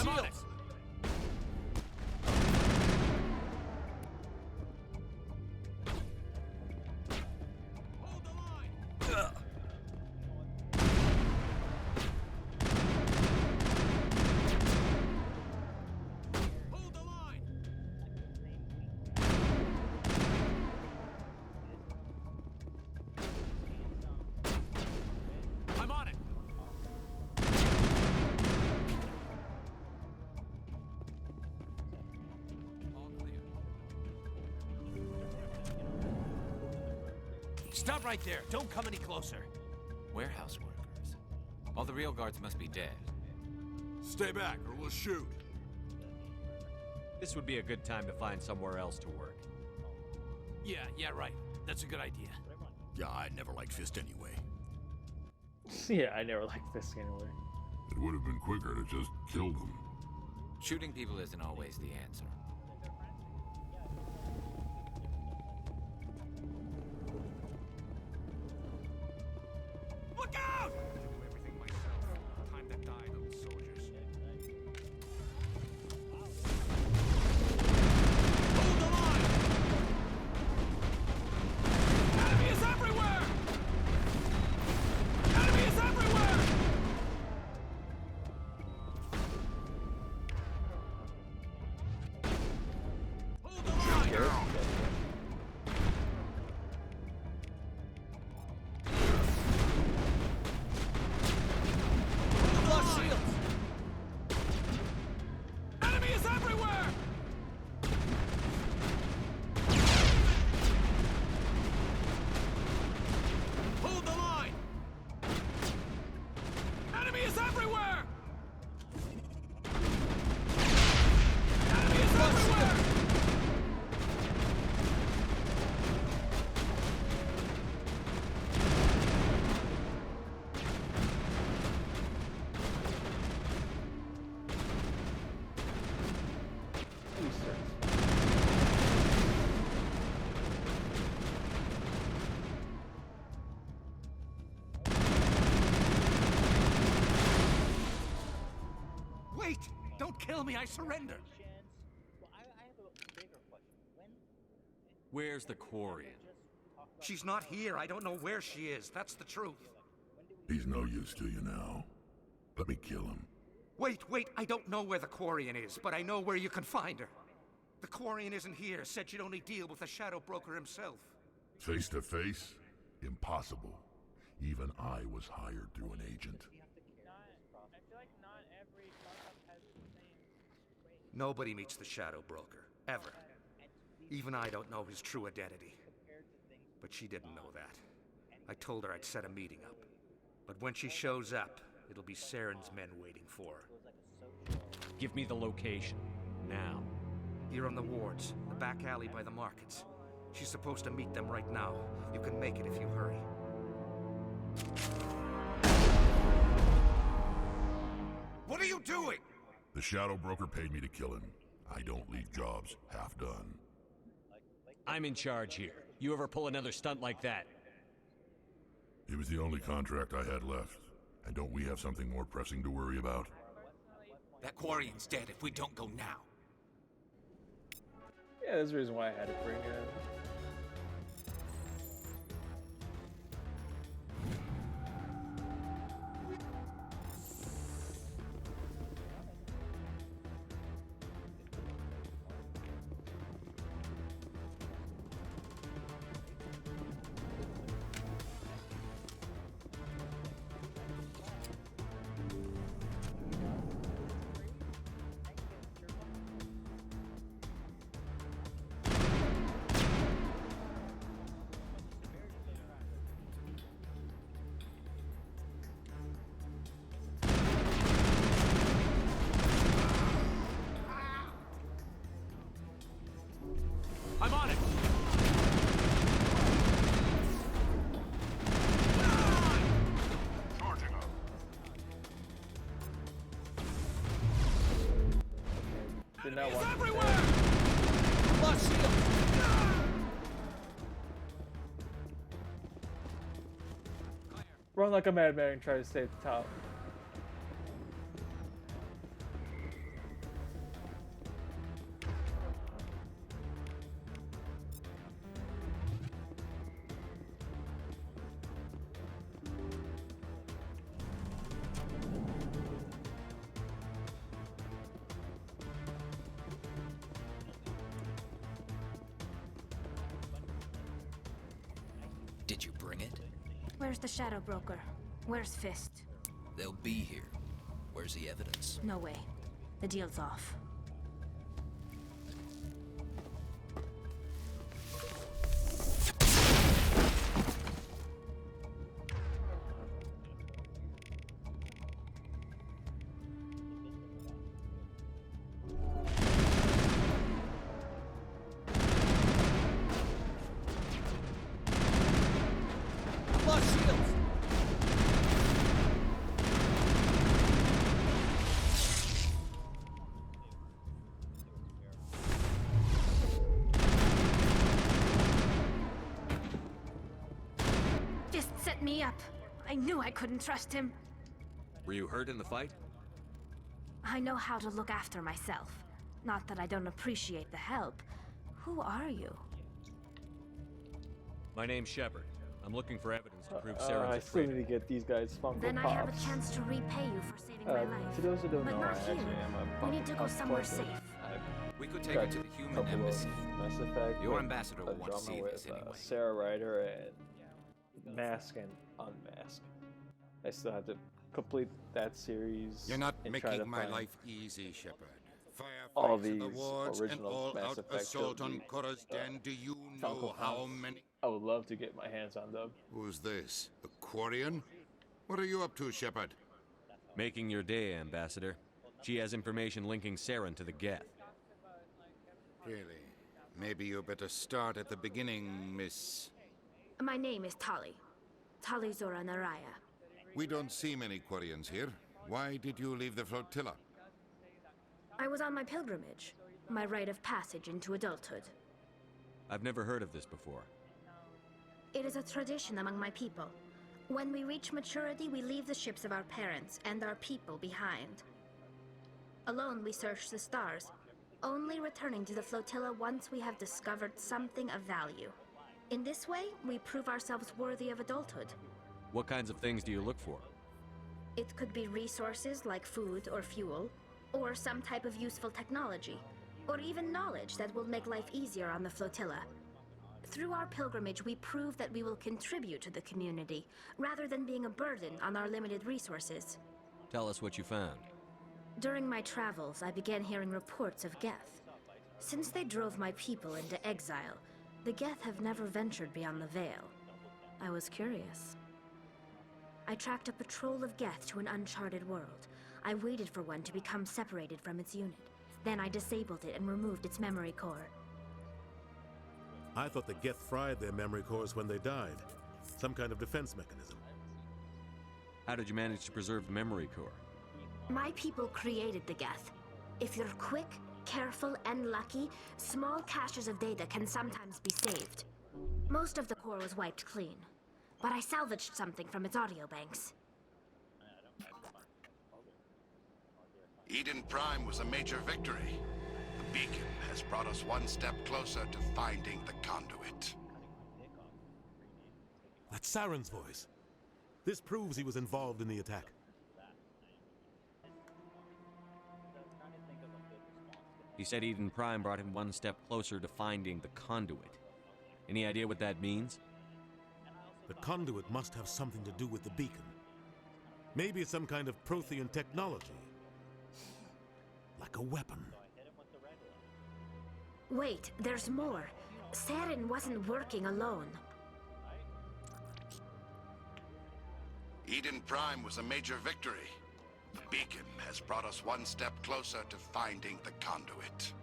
Speaker 14: I'm on it. I'm on it. Stop right there. Don't come any closer.
Speaker 19: Warehouse workers. All the real guards must be dead.
Speaker 7: Stay back, or we'll shoot.
Speaker 2: This would be a good time to find somewhere else to work.
Speaker 14: Yeah, right. That's a good idea.
Speaker 20: Yeah, I never liked Fist anyway.
Speaker 3: Yeah, I never liked this anyway.
Speaker 10: It would have been quicker to just kill them.
Speaker 19: Shooting people isn't always the answer.
Speaker 14: Look out! I do everything myself. Time to die, little soldiers. Hold the line! Enemy is everywhere! Enemy is everywhere! Hold the line! Lost shields! Enemy is everywhere! Hold the line! Enemy is everywhere! Enemy is everywhere!
Speaker 17: Wait! Don't kill me, I surrender!
Speaker 2: Where's the Quarian?
Speaker 17: She's not here. I don't know where she is. That's the truth.
Speaker 10: He's no use to you now. Let me kill him.
Speaker 17: Wait. I don't know where the Quarian is, but I know where you can find her. The Quarian isn't here. Said you'd only deal with the Shadow Broker himself.
Speaker 10: Face to face? Impossible. Even I was hired through an agent.
Speaker 17: Nobody meets the Shadow Broker. Ever. Even I don't know his true identity. But she didn't know that. I told her I'd set a meeting up. But when she shows up, it'll be Saren's men waiting for her.
Speaker 2: Give me the location. Now.
Speaker 17: Here on the wards, the back alley by the markets. She's supposed to meet them right now. You can make it if you hurry. What are you doing?
Speaker 10: The Shadow Broker paid me to kill him. I don't leave jobs half done.
Speaker 2: I'm in charge here. You ever pull another stunt like that?
Speaker 10: It was the only contract I had left. And don't we have something more pressing to worry about?
Speaker 17: That Quarian's dead if we don't go now.
Speaker 3: Yeah, there's a reason why I had to bring her.
Speaker 14: I'm on it!
Speaker 10: Charging up.
Speaker 3: Did not
Speaker 14: It's
Speaker 3: want
Speaker 14: everywhere! Lost shield!
Speaker 3: run like a madman and try to stay at the top.
Speaker 19: Did you bring it?
Speaker 15: Where's the Shadow Broker? Where's Fist?
Speaker 19: They'll be here. Where's the evidence?
Speaker 15: No way. The deal's off. Me up. I knew I couldn't trust him.
Speaker 2: Were you hurt in the fight?
Speaker 15: I know how to look after myself. Not that I don't appreciate the help. Who are you?
Speaker 2: My name's Shepard. I'm looking for evidence to prove Saren's
Speaker 3: I
Speaker 2: a
Speaker 3: still
Speaker 2: traitor.
Speaker 3: need to get these guys Funko
Speaker 15: Then
Speaker 3: Pops.
Speaker 15: I have a chance to repay you for saving my life.
Speaker 3: To those who don't
Speaker 15: but
Speaker 3: know,
Speaker 15: not
Speaker 3: I actually
Speaker 15: here.
Speaker 3: am a
Speaker 15: We
Speaker 3: Funko
Speaker 15: need to go
Speaker 3: Pop
Speaker 15: somewhere
Speaker 3: collector.
Speaker 15: safe.
Speaker 19: We could take her to the human embassy.
Speaker 3: Mass Effect,
Speaker 19: Your
Speaker 3: with
Speaker 19: ambassador
Speaker 3: a
Speaker 19: will want to
Speaker 3: drama
Speaker 19: see
Speaker 3: with,
Speaker 19: this anyway.
Speaker 3: Sarah Ryder and Mask and Unmask. I still have to complete that series.
Speaker 5: You're not
Speaker 3: and try to
Speaker 5: making my
Speaker 3: find
Speaker 5: life easy, Shepard.
Speaker 3: all
Speaker 5: Firefights in the
Speaker 3: these
Speaker 5: wards and
Speaker 3: original
Speaker 5: all
Speaker 3: Mass
Speaker 5: out
Speaker 3: Effect
Speaker 5: assault on
Speaker 3: trilogy,
Speaker 5: Korra's den. Do you
Speaker 3: Funko
Speaker 5: know how
Speaker 3: Pops.
Speaker 5: many?
Speaker 3: I would love to get my hands on them.
Speaker 5: Who's this? A Quarian? What are you up to, Shepard?
Speaker 2: Making your day, Ambassador. She has information linking Saren to the Geth.
Speaker 5: Really? Maybe you better start at the beginning, Miss.
Speaker 15: My name is Tali. Tali Zora Naraya.
Speaker 5: We don't see many Quarians here. Why did you leave the flotilla?
Speaker 15: I was on my pilgrimage. My rite of passage into adulthood.
Speaker 2: I've never heard of this before.
Speaker 15: It is a tradition among my people. When we reach maturity, we leave the ships of our parents and our people behind. Alone, we search the stars, only returning to the flotilla once we have discovered something of value. In this way, we prove ourselves worthy of adulthood.
Speaker 2: What kinds of things do you look for?
Speaker 15: It could be resources like food or fuel, or some type of useful technology, or even knowledge that will make life easier on the flotilla. Through our pilgrimage, we prove that we will contribute to the community, rather than being a burden on our limited resources.
Speaker 2: Tell us what you found.
Speaker 15: During my travels, I began hearing reports of Geth. Since they drove my people into exile, the Geth have never ventured beyond the Veil. I was curious. I tracked a patrol of Geth to an uncharted world. I waited for one to become separated from its unit. Then I disabled it and removed its memory core.
Speaker 12: I thought the Geth fried their memory cores when they died. Some kind of defense mechanism.
Speaker 2: How did you manage to preserve the memory core?
Speaker 15: My people created the Geth. If you're quick, careful, and lucky, small caches of data can sometimes be saved. Most of the core was wiped clean, but I salvaged something from its audio banks.
Speaker 5: Eden Prime was a major victory. The beacon has brought us one step closer to finding the conduit.
Speaker 12: That's Saren's voice. This proves he was involved in the attack.
Speaker 2: He said Eden Prime brought him one step closer to finding the conduit. Any idea what that means?
Speaker 12: The conduit must have something to do with the beacon. Maybe it's some kind of Prothean technology. Like a weapon.
Speaker 15: Wait, there's more. Saren wasn't working alone.
Speaker 5: Eden Prime was a major victory. The beacon has brought us one step closer to finding the conduit.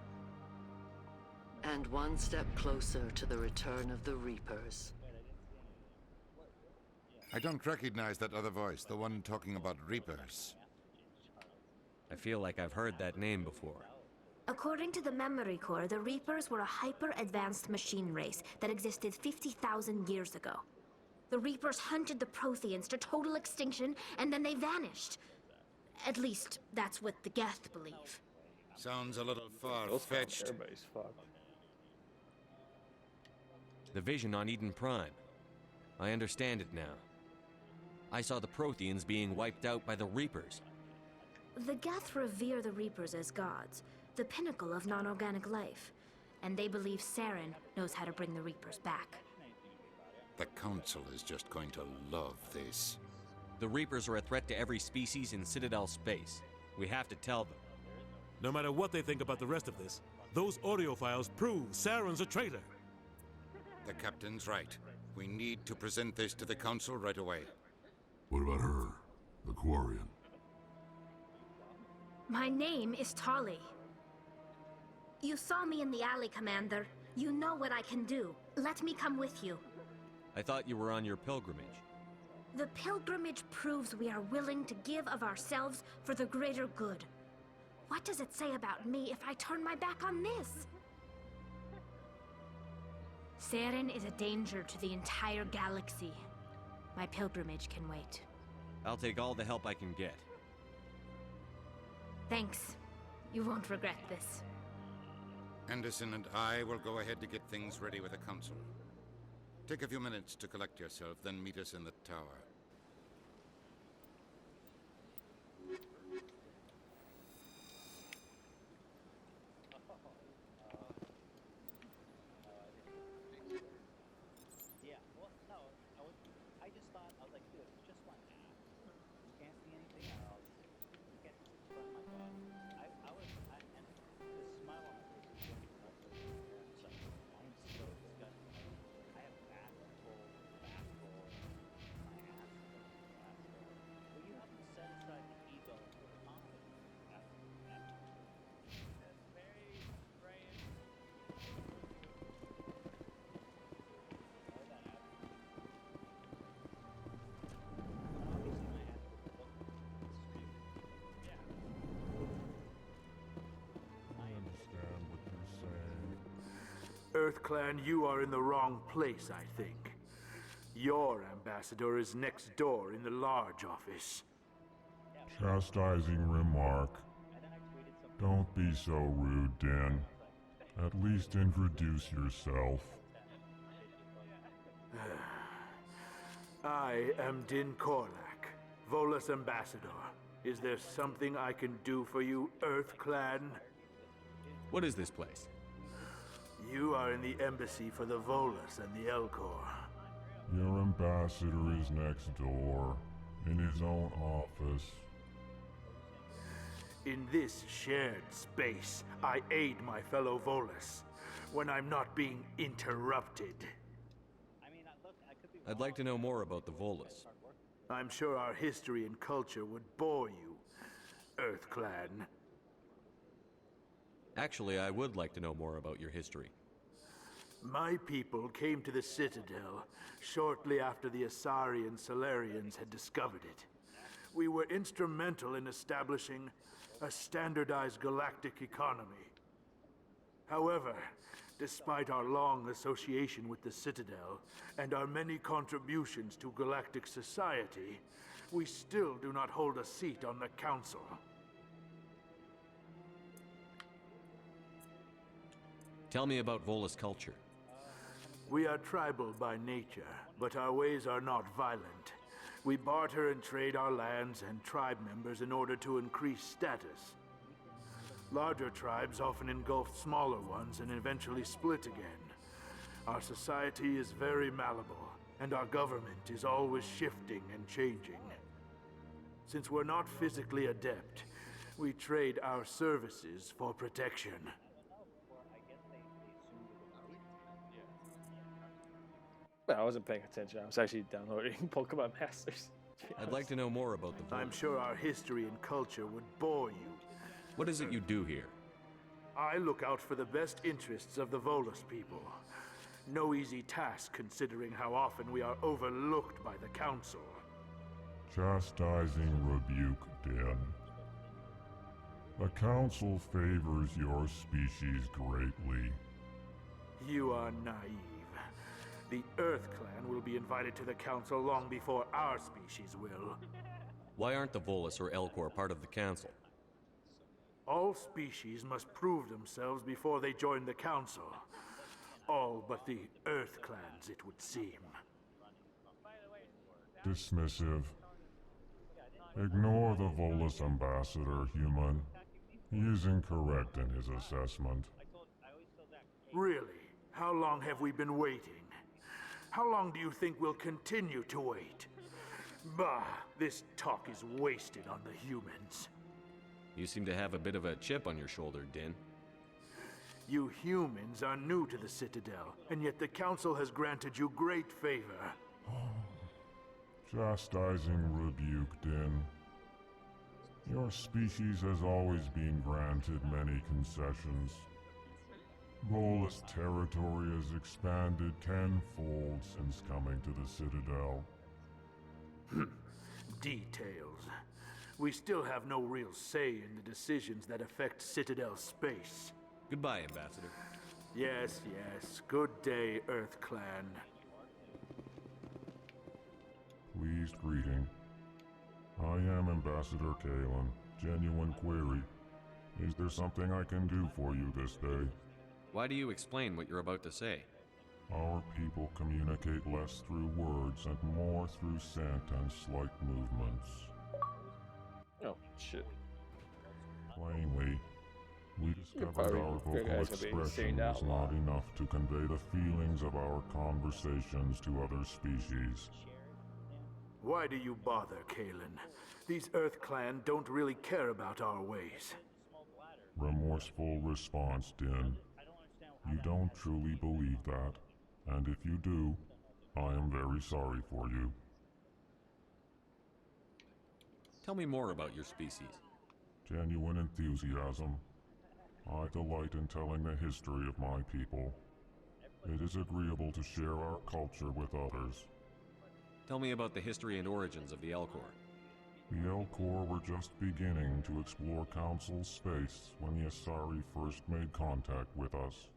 Speaker 23: And one step closer to the return of the Reapers.
Speaker 5: I don't recognize that other voice, the one talking about Reapers.
Speaker 2: I feel like I've heard that name before.
Speaker 15: According to the memory core, the Reapers were a hyper-advanced machine race that existed 50,000 years ago. The Reapers hunted the Protheans to total extinction, and then they vanished. At least, that's what the Geth believe.
Speaker 5: Sounds a little far-fetched.
Speaker 3: Everybody's fucked.
Speaker 2: The vision on Eden Prime. I understand it now. I saw the Protheans being wiped out by the Reapers.
Speaker 15: The Geth revere the Reapers as gods, the pinnacle of non-organic life, and they believe Saren knows how to bring the Reapers back.
Speaker 6: The Council is just going to love this.
Speaker 2: The Reapers are a threat to every species in Citadel space. We have to tell them.
Speaker 12: No matter what they think about the rest of this, those audio files prove Saren's a traitor.
Speaker 6: The Captain's right. We need to present this to the Council right away.
Speaker 10: What about her? The Quarian?
Speaker 9: My name is Tali. You saw me in the alley, Commander. You know what I can do. Let me come with you.
Speaker 2: I thought you were on your pilgrimage.
Speaker 9: The pilgrimage proves we are willing to give of ourselves for the greater good. What does it say about me if I turn my back on this? Saren is a danger to the entire galaxy. My pilgrimage can wait.
Speaker 2: I'll take all the help I can get.
Speaker 9: Thanks. You won't regret this.
Speaker 6: Anderson and I will go ahead to get things ready with the Council. Take a few minutes to collect yourself, then meet us in the tower.
Speaker 16: EarthClan, you are in the wrong place, I think. Your ambassador is next door in the large office.
Speaker 10: Chastising remark. Don't be so rude, Din. At least introduce yourself.
Speaker 16: I am Din Korlak, Volus ambassador. Is there something I can do for you, EarthClan?
Speaker 2: What is this place?
Speaker 16: You are in the embassy for the Volus and the Elcor.
Speaker 10: Your ambassador is next door, in his own office.
Speaker 16: In this shared space, I aid my fellow Volus when I'm not being interrupted.
Speaker 2: I'd like to know more about the Volus.
Speaker 16: I'm sure our history and culture would bore you, EarthClan.
Speaker 2: Actually, I would like to know more about your history.
Speaker 16: My people came to the Citadel shortly after the Asari and Solarians had discovered it. We were instrumental in establishing a standardized galactic economy. However, despite our long association with the Citadel and our many contributions to galactic society, we still do not hold a seat on the Council.
Speaker 2: Tell me about Volus culture.
Speaker 16: We are tribal by nature, but our ways are not violent. We barter and trade our lands and tribe members in order to increase status. Larger tribes often engulf smaller ones and eventually split again. Our society is very malleable, and our government is always shifting and changing. Since we're not physically adept, we trade our services for protection.
Speaker 3: I wasn't paying attention. I was actually downloading Pokemon Masters.
Speaker 2: I'd like to know more about the Volus.
Speaker 16: I'm sure our history and culture would bore you.
Speaker 2: What is it you do here?
Speaker 16: I look out for the best interests of the Volus people. No easy task considering how often we are overlooked by the Council.
Speaker 10: Chastising rebuke, Din. The Council favors your species greatly.
Speaker 16: You are naive. The EarthClan will be invited to the Council long before our species will.
Speaker 2: Why aren't the Volus or Elcor part of the Council?
Speaker 16: All species must prove themselves before they join the Council. All but the EarthClans, it would seem.
Speaker 10: Dismissive. Ignore the Volus ambassador, human. He is incorrect in his assessment.
Speaker 16: Really? How long have we been waiting? How long do you think we'll continue to wait? Bah, this talk is wasted on the humans.
Speaker 2: You seem to have a bit of a chip on your shoulder, Din.
Speaker 16: You humans are new to the Citadel, and yet the Council has granted you great favor.
Speaker 10: Chastising rebuke, Din. Your species has always been granted many concessions. Volus territory has expanded tenfold since coming to the Citadel.
Speaker 16: Details. We still have no real say in the decisions that affect Citadel space.
Speaker 2: Goodbye, Ambassador.
Speaker 16: Yes, yes. Good day, Earth Clan.
Speaker 10: Pleased greeting. I am Ambassador Kalen. Genuine query. Is there something I can do for you this day?
Speaker 2: Why do you explain what you're about to say?
Speaker 10: Our people communicate less through words and more through scent and slight movements.
Speaker 3: Oh, shit.
Speaker 10: Plainly, we discovered our vocal expression was not enough to convey the feelings of our conversations to other species.
Speaker 16: Why do you bother, Kalen? These Earth Clan don't really care about our ways.
Speaker 10: Remorseful response, Din. You don't truly believe that, and if you do, I am very sorry for you.
Speaker 2: Tell me more about your species.
Speaker 10: Genuine enthusiasm. I delight in telling the history of my people. It is agreeable to share our culture with others.
Speaker 2: Tell me about the history and origins of the Elcor.
Speaker 10: The Elcor were just beginning to explore Council space when the Asari first made contact with us.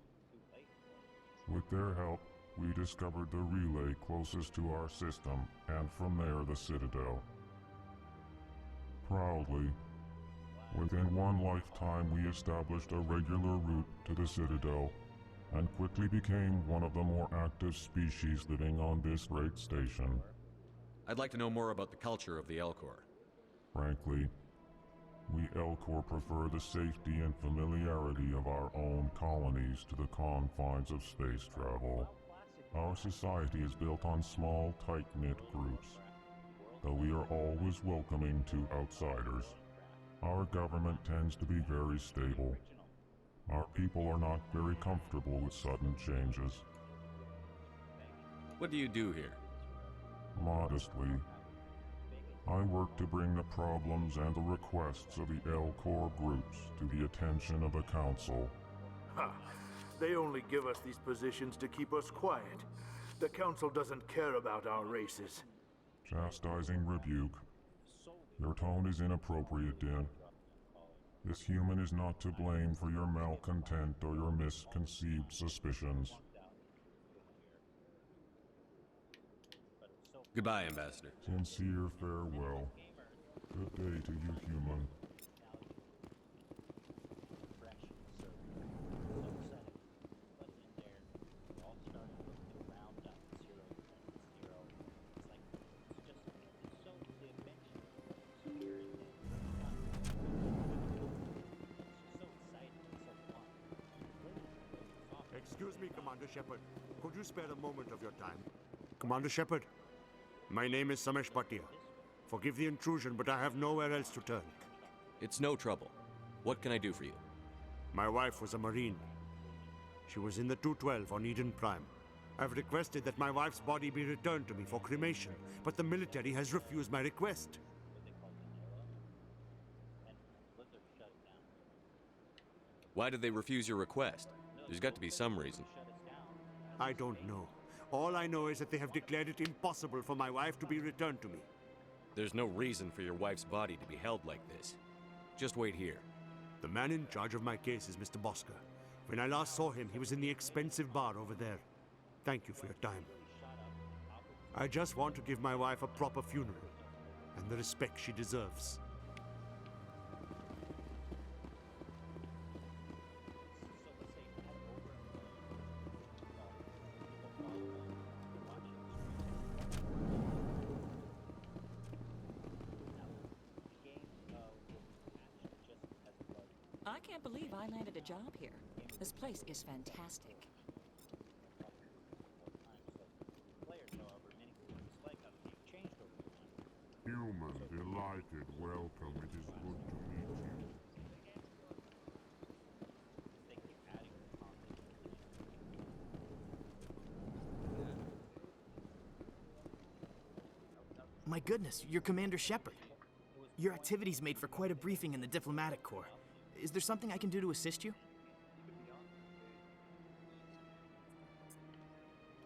Speaker 10: With their help, we discovered the relay closest to our system, and from there the Citadel. Proudly, within one lifetime we established a regular route to the Citadel, and quickly became one of the more active species living on this great station.
Speaker 2: I'd like to know more about the culture of the Elcor.
Speaker 10: Frankly, we Elcor prefer the safety and familiarity of our own colonies to the confines of space travel. Our society is built on small, tight-knit groups, though we are always welcoming to outsiders. Our government tends to be very stable. Our people are not very comfortable with sudden changes.
Speaker 2: What do you do here?
Speaker 10: Modestly, I work to bring the problems and the requests of the Elcor groups to the attention of the Council.
Speaker 16: Ha! They only give us these positions to keep us quiet. The Council doesn't care about our races.
Speaker 10: Chastising rebuke. Your tone is inappropriate, Din. This human is not to blame for your malcontent or your misconceived suspicions.
Speaker 2: Goodbye, Ambassador.
Speaker 10: Sincere farewell. Good day to you, human.
Speaker 7: Excuse me, Commander Shepard. Could you spare a moment of your time? Commander Shepard, my name is Samesh Bhatia. Forgive the intrusion, but I have nowhere else to turn.
Speaker 2: It's no trouble. What can I do for you?
Speaker 7: My wife was a Marine. She was in the 212 on Eden Prime. I've requested that my wife's body be returned to me for cremation, but the military has refused my request.
Speaker 2: Why did they refuse your request? There's got to be some reason.
Speaker 7: I don't know. All I know is that they have declared it impossible for my wife to be returned to me.
Speaker 2: There's no reason for your wife's body to be held like this. Just wait here.
Speaker 7: The man in charge of my case is Mr. Bosker. When I last saw him, he was in the expensive bar over there. Thank you for your time. I just want to give my wife a proper funeral, and the respect she deserves.
Speaker 4: I can't believe I landed a job here. This place is fantastic.
Speaker 10: is good to meet you.
Speaker 8: My goodness, you're Commander Shepard. Your activities made for quite a briefing in the diplomatic corps. Is there something I can do to assist you?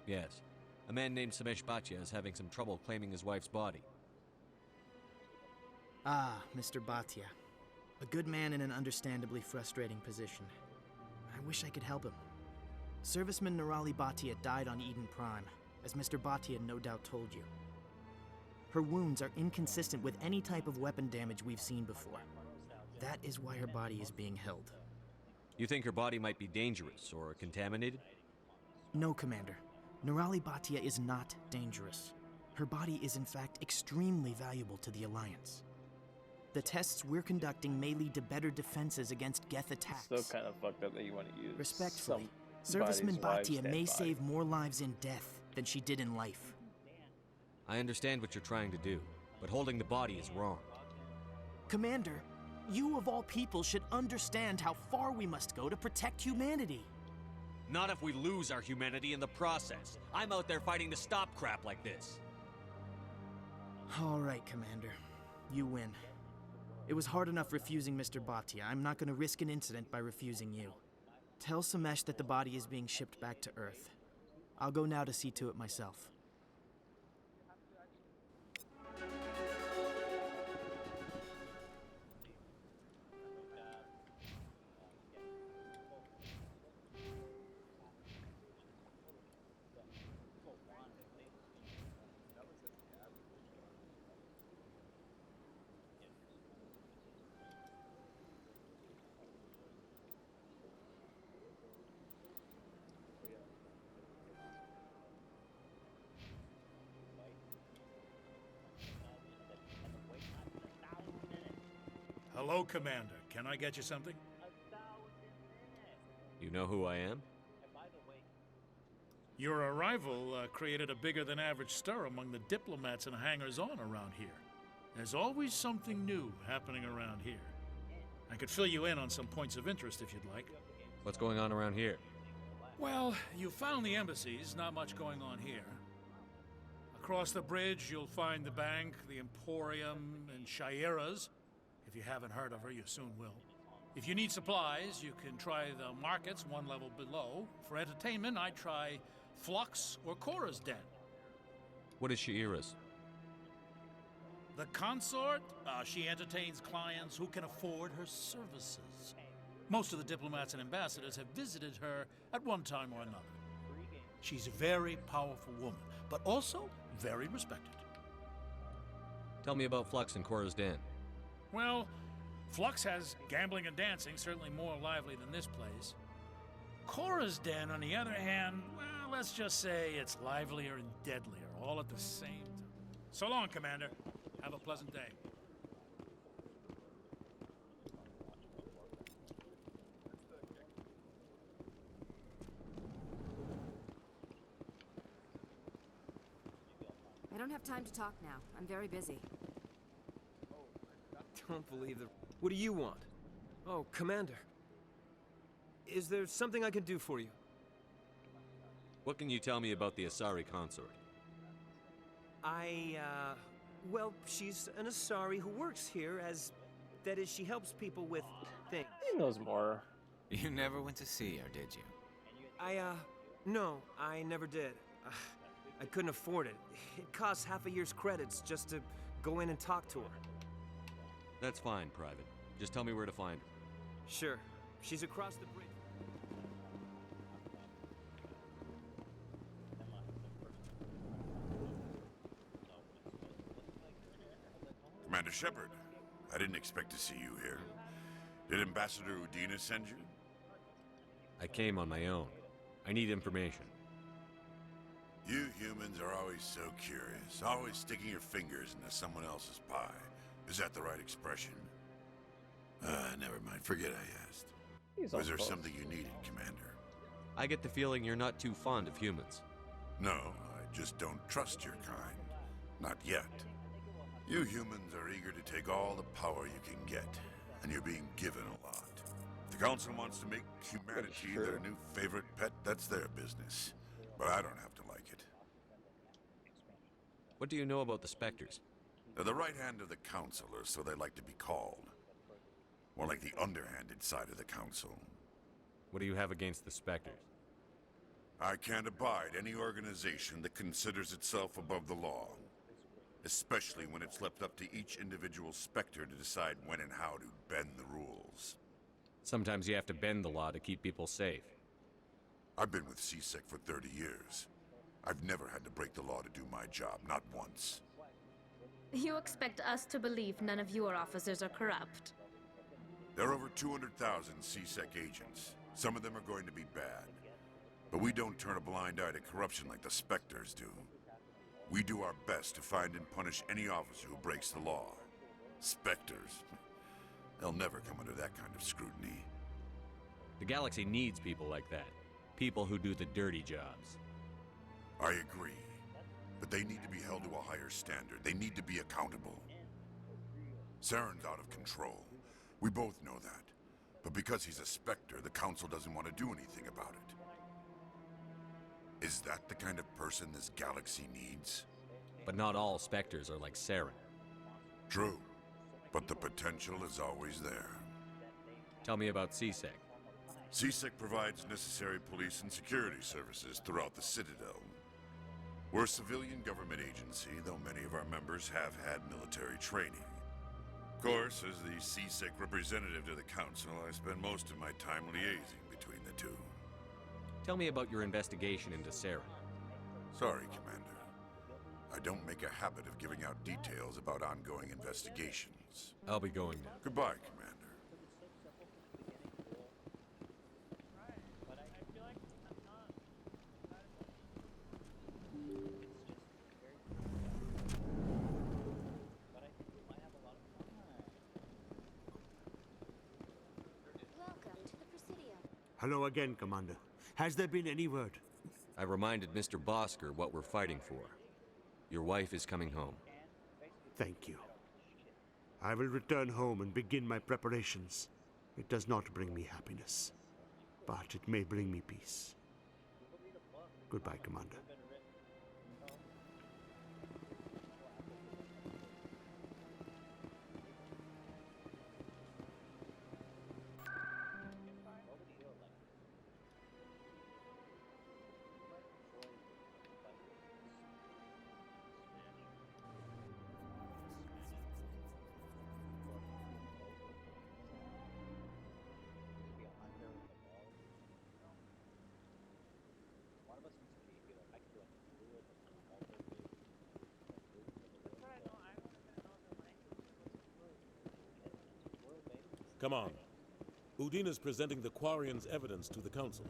Speaker 2: Yes. A man named Flipjaysjr is having some trouble claiming his wife's body.
Speaker 8: Ah, Mr. Bhatia. A good man in an understandably frustrating position. I wish I could help him. Serviceman Nirali Bhatia died on Eden Prime, as Mr. Bhatia no doubt told you. Her wounds are inconsistent with any type of weapon damage we've seen before. That is why her body is being held.
Speaker 2: You think her body might be dangerous or contaminated?
Speaker 8: No, Commander. Nirali Bhatia is not dangerous. Her body is in fact extremely valuable to the Alliance. The tests we're conducting may lead to better defenses against Geth attacks.
Speaker 3: Still kind of fucked up that you want to use.
Speaker 8: Respectfully,
Speaker 3: somebody's
Speaker 8: Serviceman
Speaker 3: wife's
Speaker 8: Bhatia
Speaker 3: dead
Speaker 8: may
Speaker 3: body.
Speaker 8: save more lives in death than she did in life.
Speaker 2: I understand what you're trying to do, but holding the body is wrong.
Speaker 8: Commander, you of all people should understand how far we must go to protect humanity.
Speaker 2: Not if we lose our humanity in the process. I'm out there fighting to stop crap like this.
Speaker 8: All right, Commander. You win. It was hard enough refusing Mr. Bhatia. I'm not going to risk an incident by refusing you. Tell Samesh that the body is being shipped back to Earth. I'll go now to see to it myself.
Speaker 11: Hello, Commander. Can I get you something?
Speaker 2: You know who I am?
Speaker 11: Your arrival created a bigger-than-average stir among the diplomats and hangers-on around here. There's always something new happening around here. I could fill you in on some points of interest if you'd like.
Speaker 2: What's going on around here?
Speaker 11: Well, you found the embassies, not much going on here. Across the bridge, you'll find the bank, the Emporium, and Shaira's. If you haven't heard of her, you soon will. If you need supplies, you can try the markets one level below. For entertainment, I'd try Flux or Cora's Den.
Speaker 2: What is Shaira's?
Speaker 11: The consort, she entertains clients who can afford her services. Most of the diplomats and ambassadors have visited her at one time or another. She's a very powerful woman, but also very respected.
Speaker 2: Tell me about Flux and Cora's Den.
Speaker 11: Well, Flux has gambling and dancing, certainly more lively than this place. Cora's Den, on the other hand, well, let's just say it's livelier and deadlier, all at the same time. So long, Commander. Have a pleasant day.
Speaker 13: I don't have time to talk now. I'm very busy.
Speaker 24: Don't believe the... What do you want? Oh, Commander. Is there something I can do for you?
Speaker 2: What can you tell me about the Asari consort?
Speaker 24: Well, she's an Asari who works here as... That is, she helps people with things.
Speaker 3: He knows more.
Speaker 19: You never went to see her, did you?
Speaker 24: No, I never did. I couldn't afford it. It costs half a year's credits just to go in and talk to her.
Speaker 2: That's fine, Private. Just tell me where to find her.
Speaker 24: Sure. She's across the bridge.
Speaker 10: Commander Shepard, I didn't expect to see you here. Did Ambassador Udina send you?
Speaker 2: I came on my own. I need information.
Speaker 10: You humans are always so curious, always sticking your fingers into someone else's pie. Is that the right expression? Never mind. Forget I asked. Was there something you needed, Commander?
Speaker 2: I get the feeling you're not too fond of humans.
Speaker 10: No, I just don't trust your kind. Not yet. You humans are eager to take all the power you can get, and you're being given a lot. If the Council wants to make humanity their new favorite pet, that's their business. But I don't have to like it.
Speaker 2: What do you know about the Spectres?
Speaker 10: They're the right hand of the Council, or so they like to be called. More like the underhanded side of the Council.
Speaker 2: What do you have against the Spectres?
Speaker 10: I can't abide any organization that considers itself above the law. Especially when it's left up to each individual Spectre to decide when and how to bend the rules.
Speaker 2: Sometimes you have to bend the law to keep people safe.
Speaker 10: I've been with CSEC for 30 years. I've never had to break the law to do my job, not once.
Speaker 9: You expect us to believe none of your officers are corrupt?
Speaker 10: There are over 200,000 CSEC agents. Some of them are going to be bad. But we don't turn a blind eye to corruption like the Spectres do. We do our best to find and punish any officer who breaks the law. Spectres, they'll never come under that kind of scrutiny.
Speaker 2: The galaxy needs people like that. People who do the dirty jobs.
Speaker 10: I agree. But they need to be held to a higher standard. They need to be accountable. Saren's out of control. We both know that. But because he's a Spectre, the Council doesn't want to do anything about it. Is that the kind of person this galaxy needs?
Speaker 2: But not all Spectres are like Saren.
Speaker 10: True. But the potential is always there.
Speaker 2: Tell me about CSEC.
Speaker 10: CSEC provides necessary police and security services throughout the Citadel. We're a civilian government agency, though many of our members have had military training. Of course, as the CSEC representative to the Council, I spend most of my time liaising between the two.
Speaker 2: Tell me about your investigation into Saren.
Speaker 10: Sorry, Commander. I don't make a habit of giving out details about ongoing investigations.
Speaker 2: I'll be going now.
Speaker 10: Goodbye, Commander.
Speaker 7: Hello again, Commander. Has there been any word?
Speaker 2: I reminded Mr. Bosker what we're fighting for. Your wife is coming home.
Speaker 7: Thank you. I will return home and begin my preparations. It does not bring me happiness, but it may bring me peace. Goodbye, Commander.
Speaker 12: Come on. Udina's presenting the Quarians' evidence to the Council.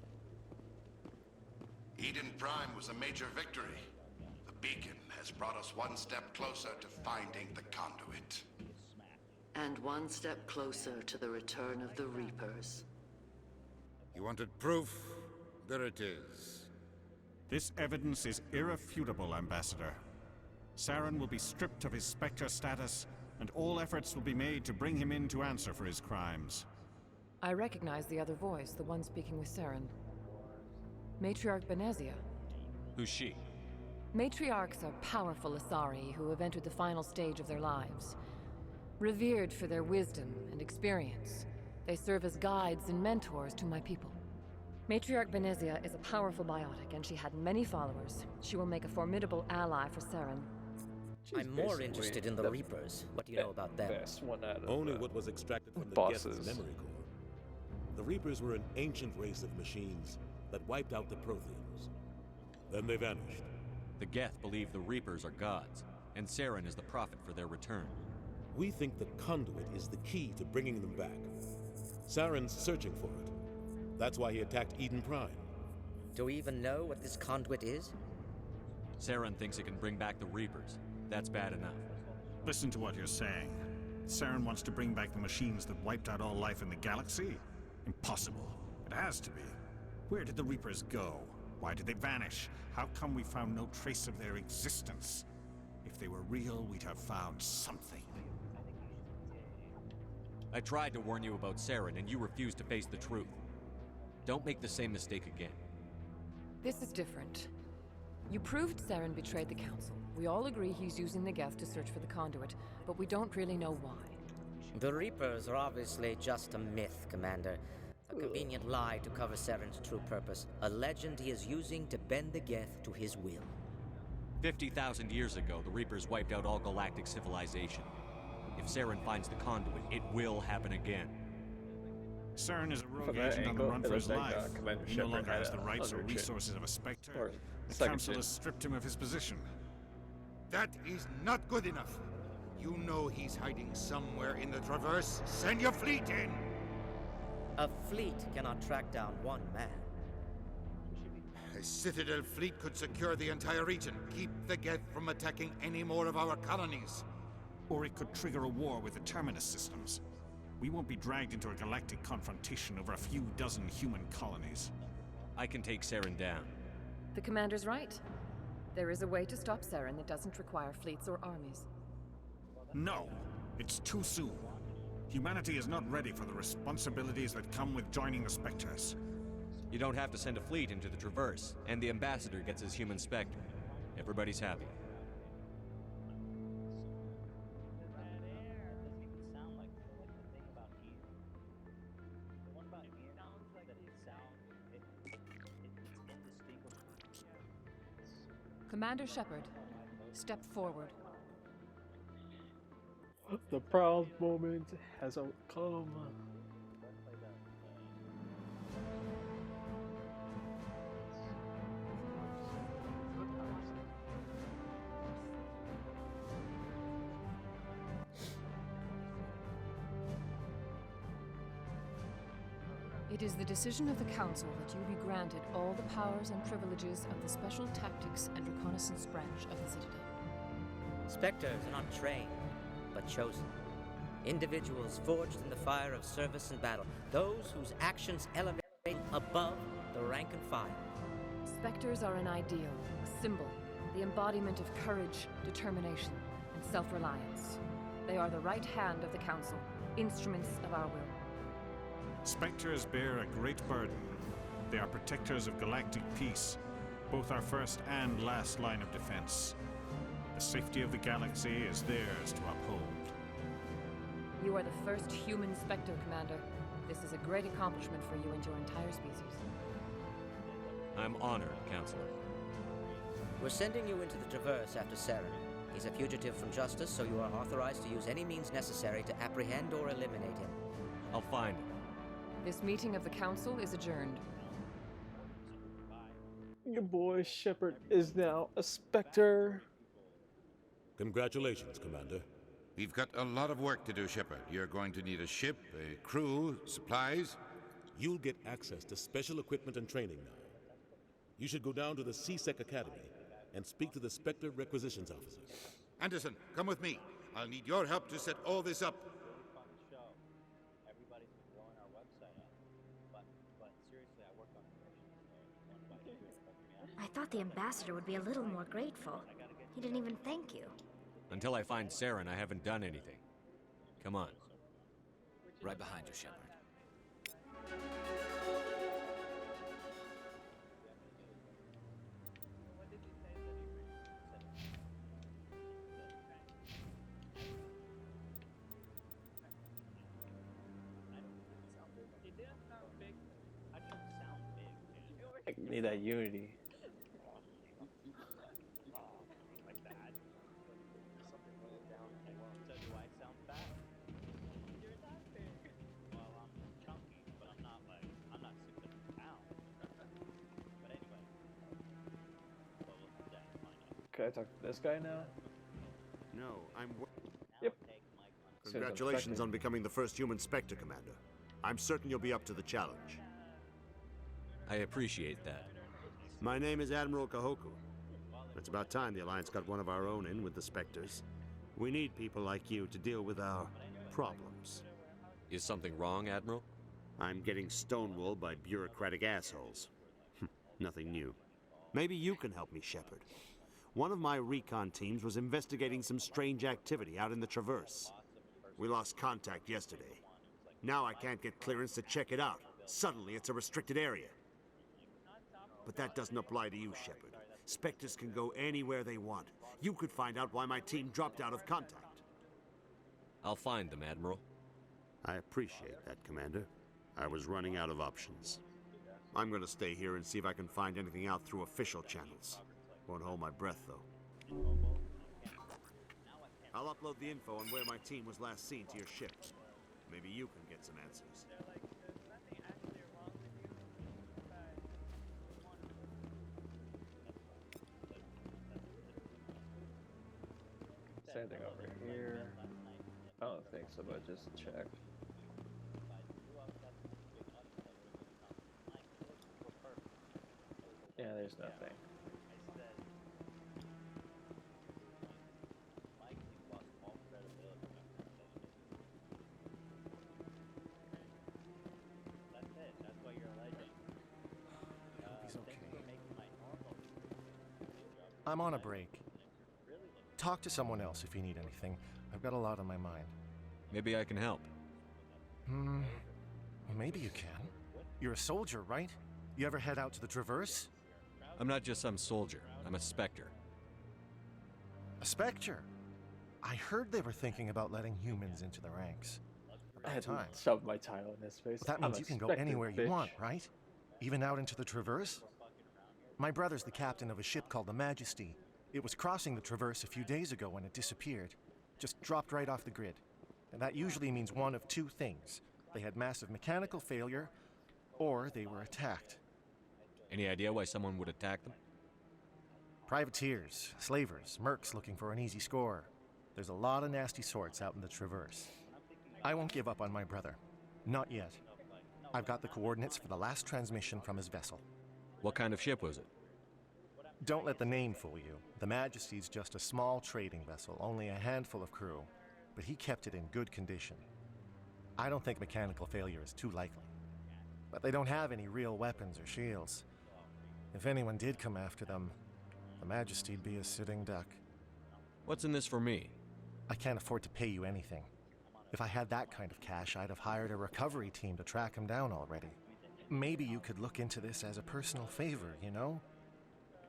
Speaker 5: Eden Prime was a major victory. The beacon has brought us one step closer to finding the conduit.
Speaker 23: And one step closer to the return of the Reapers.
Speaker 6: You wanted proof? There it is.
Speaker 1: This evidence is irrefutable, Ambassador. Saren will be stripped of his Spectre status, and all efforts will be made to bring him in to answer for his crimes.
Speaker 18: I recognize the other voice, the one speaking with Saren. Matriarch Benezia.
Speaker 2: Who's she?
Speaker 18: Matriarchs are powerful Asari who have entered the final stage of their lives. Revered for their wisdom and experience, they serve as guides and mentors to my people. Matriarch Benezia is a powerful biotic, and she had many followers. She will make a formidable ally for Saren.
Speaker 21: I'm more interested in the Reapers. What do you know about them?
Speaker 12: Only what was extracted from the guest's memory core. The Reapers were an ancient race of machines that wiped out the Protheans. Then they vanished.
Speaker 2: The Geth believe the Reapers are gods, and Saren is the prophet for their return.
Speaker 12: We think the conduit is the key to bringing them back. Saren's searching for it. That's why he attacked Eden Prime.
Speaker 21: Do we even know what this conduit is?
Speaker 2: Saren thinks it can bring back the Reapers. That's bad enough.
Speaker 1: Listen to what you're saying. Saren wants to bring back the machines that wiped out all life in the galaxy? Impossible. It has to be. Where did the Reapers go? Why did they vanish? How come we found no trace of their existence? If they were real, we'd have found something.
Speaker 2: I tried to warn you about Saren, and you refused to face the truth. Don't make the same mistake again.
Speaker 18: This is different. You proved Saren betrayed the Council. We all agree he's using the Geth to search for the conduit, but we don't really know why.
Speaker 21: The Reapers are obviously just a myth, Commander. A convenient lie to cover Saren's true purpose. A legend he is using to bend the Geth to his will.
Speaker 2: 50,000 years ago, the Reapers wiped out all galactic civilization. If Saren finds the conduit, it will happen again.
Speaker 1: Saren is a rogue
Speaker 3: From that
Speaker 1: agent on the
Speaker 3: angle,
Speaker 1: run
Speaker 3: it
Speaker 1: for his
Speaker 3: looks like,
Speaker 1: life.
Speaker 3: Commander
Speaker 1: He no
Speaker 3: Shepard
Speaker 1: longer
Speaker 3: had
Speaker 1: has the
Speaker 3: a
Speaker 1: rights or
Speaker 3: other chin.
Speaker 1: resources of a Spectre.
Speaker 3: Or
Speaker 1: The
Speaker 3: second
Speaker 1: Council
Speaker 3: chin.
Speaker 1: has stripped him of his position.
Speaker 6: That is not good enough. You know he's hiding somewhere in the Traverse. Send your fleet in!
Speaker 21: A fleet cannot track down one man.
Speaker 6: A Citadel fleet could secure the entire region, keep the Geth from attacking any more of our colonies.
Speaker 1: Or it could trigger a war with the Terminus systems. We won't be dragged into a galactic confrontation over a few dozen human colonies.
Speaker 2: I can take Saren down.
Speaker 18: The Commander's right. There is a way to stop Saren that doesn't require fleets or armies.
Speaker 1: No, it's too soon. Humanity is not ready for the responsibilities that come with joining the Spectres.
Speaker 2: You don't have to send a fleet into the Traverse, and the Ambassador gets his human Spectre. Everybody's happy.
Speaker 18: Commander Shepard, step forward.
Speaker 3: The proud moment has come.
Speaker 18: It is the decision of the Council that you be granted all the powers and privileges of the Special Tactics and Reconnaissance branch of the Citadel.
Speaker 21: Spectres are not trained, but chosen. Individuals forged in the fire of service and battle. Those whose actions elevate above the rank and file.
Speaker 18: Spectres are an ideal, a symbol, the embodiment of courage, determination, and self-reliance. They are the right hand of the Council, instruments of our will.
Speaker 1: Spectres bear a great burden. They are protectors of galactic peace, both our first and last line of defense. The safety of the galaxy is theirs to uphold.
Speaker 18: You are the first human Spectre, Commander. This is a great accomplishment for you and your entire species.
Speaker 2: I'm honored, Counselor.
Speaker 21: We're sending you into the Traverse after Saren. He's a fugitive from justice, so you are authorized to use any means necessary to apprehend or eliminate him.
Speaker 2: I'll find him.
Speaker 18: This meeting of the Council is adjourned.
Speaker 3: Your boy Shepard is now a Spectre.
Speaker 12: Congratulations, Commander.
Speaker 6: We've got a lot of work to do, Shepard. You're going to need a ship, a crew, supplies.
Speaker 12: You'll get access to special equipment and training now. You should go down to the CSEC Academy and speak to the Spectre Requisitions Officer.
Speaker 6: Anderson, come with me. I'll need your help to set all this up.
Speaker 9: I thought the ambassador would be a little more grateful. He didn't even thank you.
Speaker 2: Until I find Saren, I haven't done anything. Come on.
Speaker 19: Right behind you, Shepard.
Speaker 3: I need that unity. Can I talk to this guy now?
Speaker 7: No, I'm...
Speaker 3: Yep.
Speaker 7: Congratulations on becoming the first human Spectre, Commander. I'm certain you'll be up to the challenge.
Speaker 2: I appreciate that.
Speaker 7: My name is Admiral Kahoku. It's about time the Alliance got one of our own in with the Spectres. We need people like you to deal with our problems.
Speaker 2: Is something wrong, Admiral?
Speaker 7: I'm getting stonewalled by bureaucratic assholes. Nothing new. Maybe you can help me, Shepard. One of my recon teams was investigating some strange activity out in the Traverse. We lost contact yesterday. Now I can't get clearance to check it out. Suddenly it's a restricted area. But that doesn't apply to you, Shepard. Spectres can go anywhere they want. You could find out why my team dropped out of contact.
Speaker 2: I'll find them, Admiral.
Speaker 7: I appreciate that, Commander. I was running out of options. I'm gonna stay here and see if I can find anything out through official channels. Won't hold my breath, though. I'll upload the info on where my team was last seen to your ship. Maybe you can get some answers.
Speaker 3: Same thing over here. I don't think so, but just check. Yeah, there's nothing.
Speaker 14: I'm on a break. Talk to someone else if you need anything. I've got a lot on my mind.
Speaker 2: Maybe I can help.
Speaker 14: Well, maybe you can. You're a soldier, right? You ever head out to the Traverse?
Speaker 2: I'm not just some soldier. I'm a Spectre.
Speaker 14: A Spectre? I heard they were thinking about letting humans into the ranks.
Speaker 3: I had to shove my title in his face.
Speaker 14: That means you can go anywhere you want, right? Even out into the Traverse? My brother's the captain of a ship called the Majesty. It was crossing the Traverse a few days ago when it disappeared. Just dropped right off the grid. And that usually means one of two things. They had massive mechanical failure, or they were attacked.
Speaker 2: Any idea why someone would attack them?
Speaker 14: Privateers, slavers, mercs looking for an easy score. There's a lot of nasty sorts out in the Traverse. I won't give up on my brother. Not yet. I've got the coordinates for the last transmission from his vessel.
Speaker 2: What kind of ship was it?
Speaker 14: Don't let the name fool you. The Majesty's just a small trading vessel, only a handful of crew. But he kept it in good condition. I don't think mechanical failure is too likely. But they don't have any real weapons or shields. If anyone did come after them, the Majesty'd be a sitting duck.
Speaker 2: What's in this for me?
Speaker 14: I can't afford to pay you anything. If I had that kind of cash, I'd have hired a recovery team to track him down already. Maybe you could look into this as a personal favor, you know?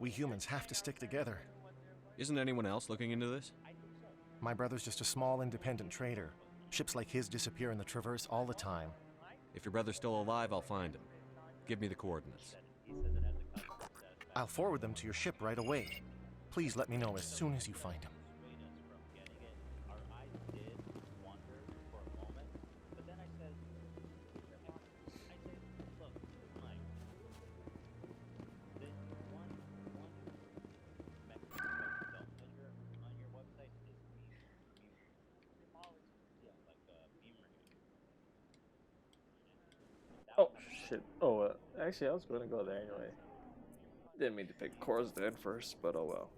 Speaker 14: We humans have to stick together.
Speaker 2: Isn't anyone else looking into this?
Speaker 14: My brother's just a small independent trader. Ships like his disappear in the Traverse all the time.
Speaker 2: If your brother's still alive, I'll find him. Give me the coordinates.
Speaker 14: I'll forward them to your ship right away. Please let me know as soon as you find him.
Speaker 3: Oh shit. Oh, actually I was going to go there anyway. Didn't mean to pick Corsden first, but oh well.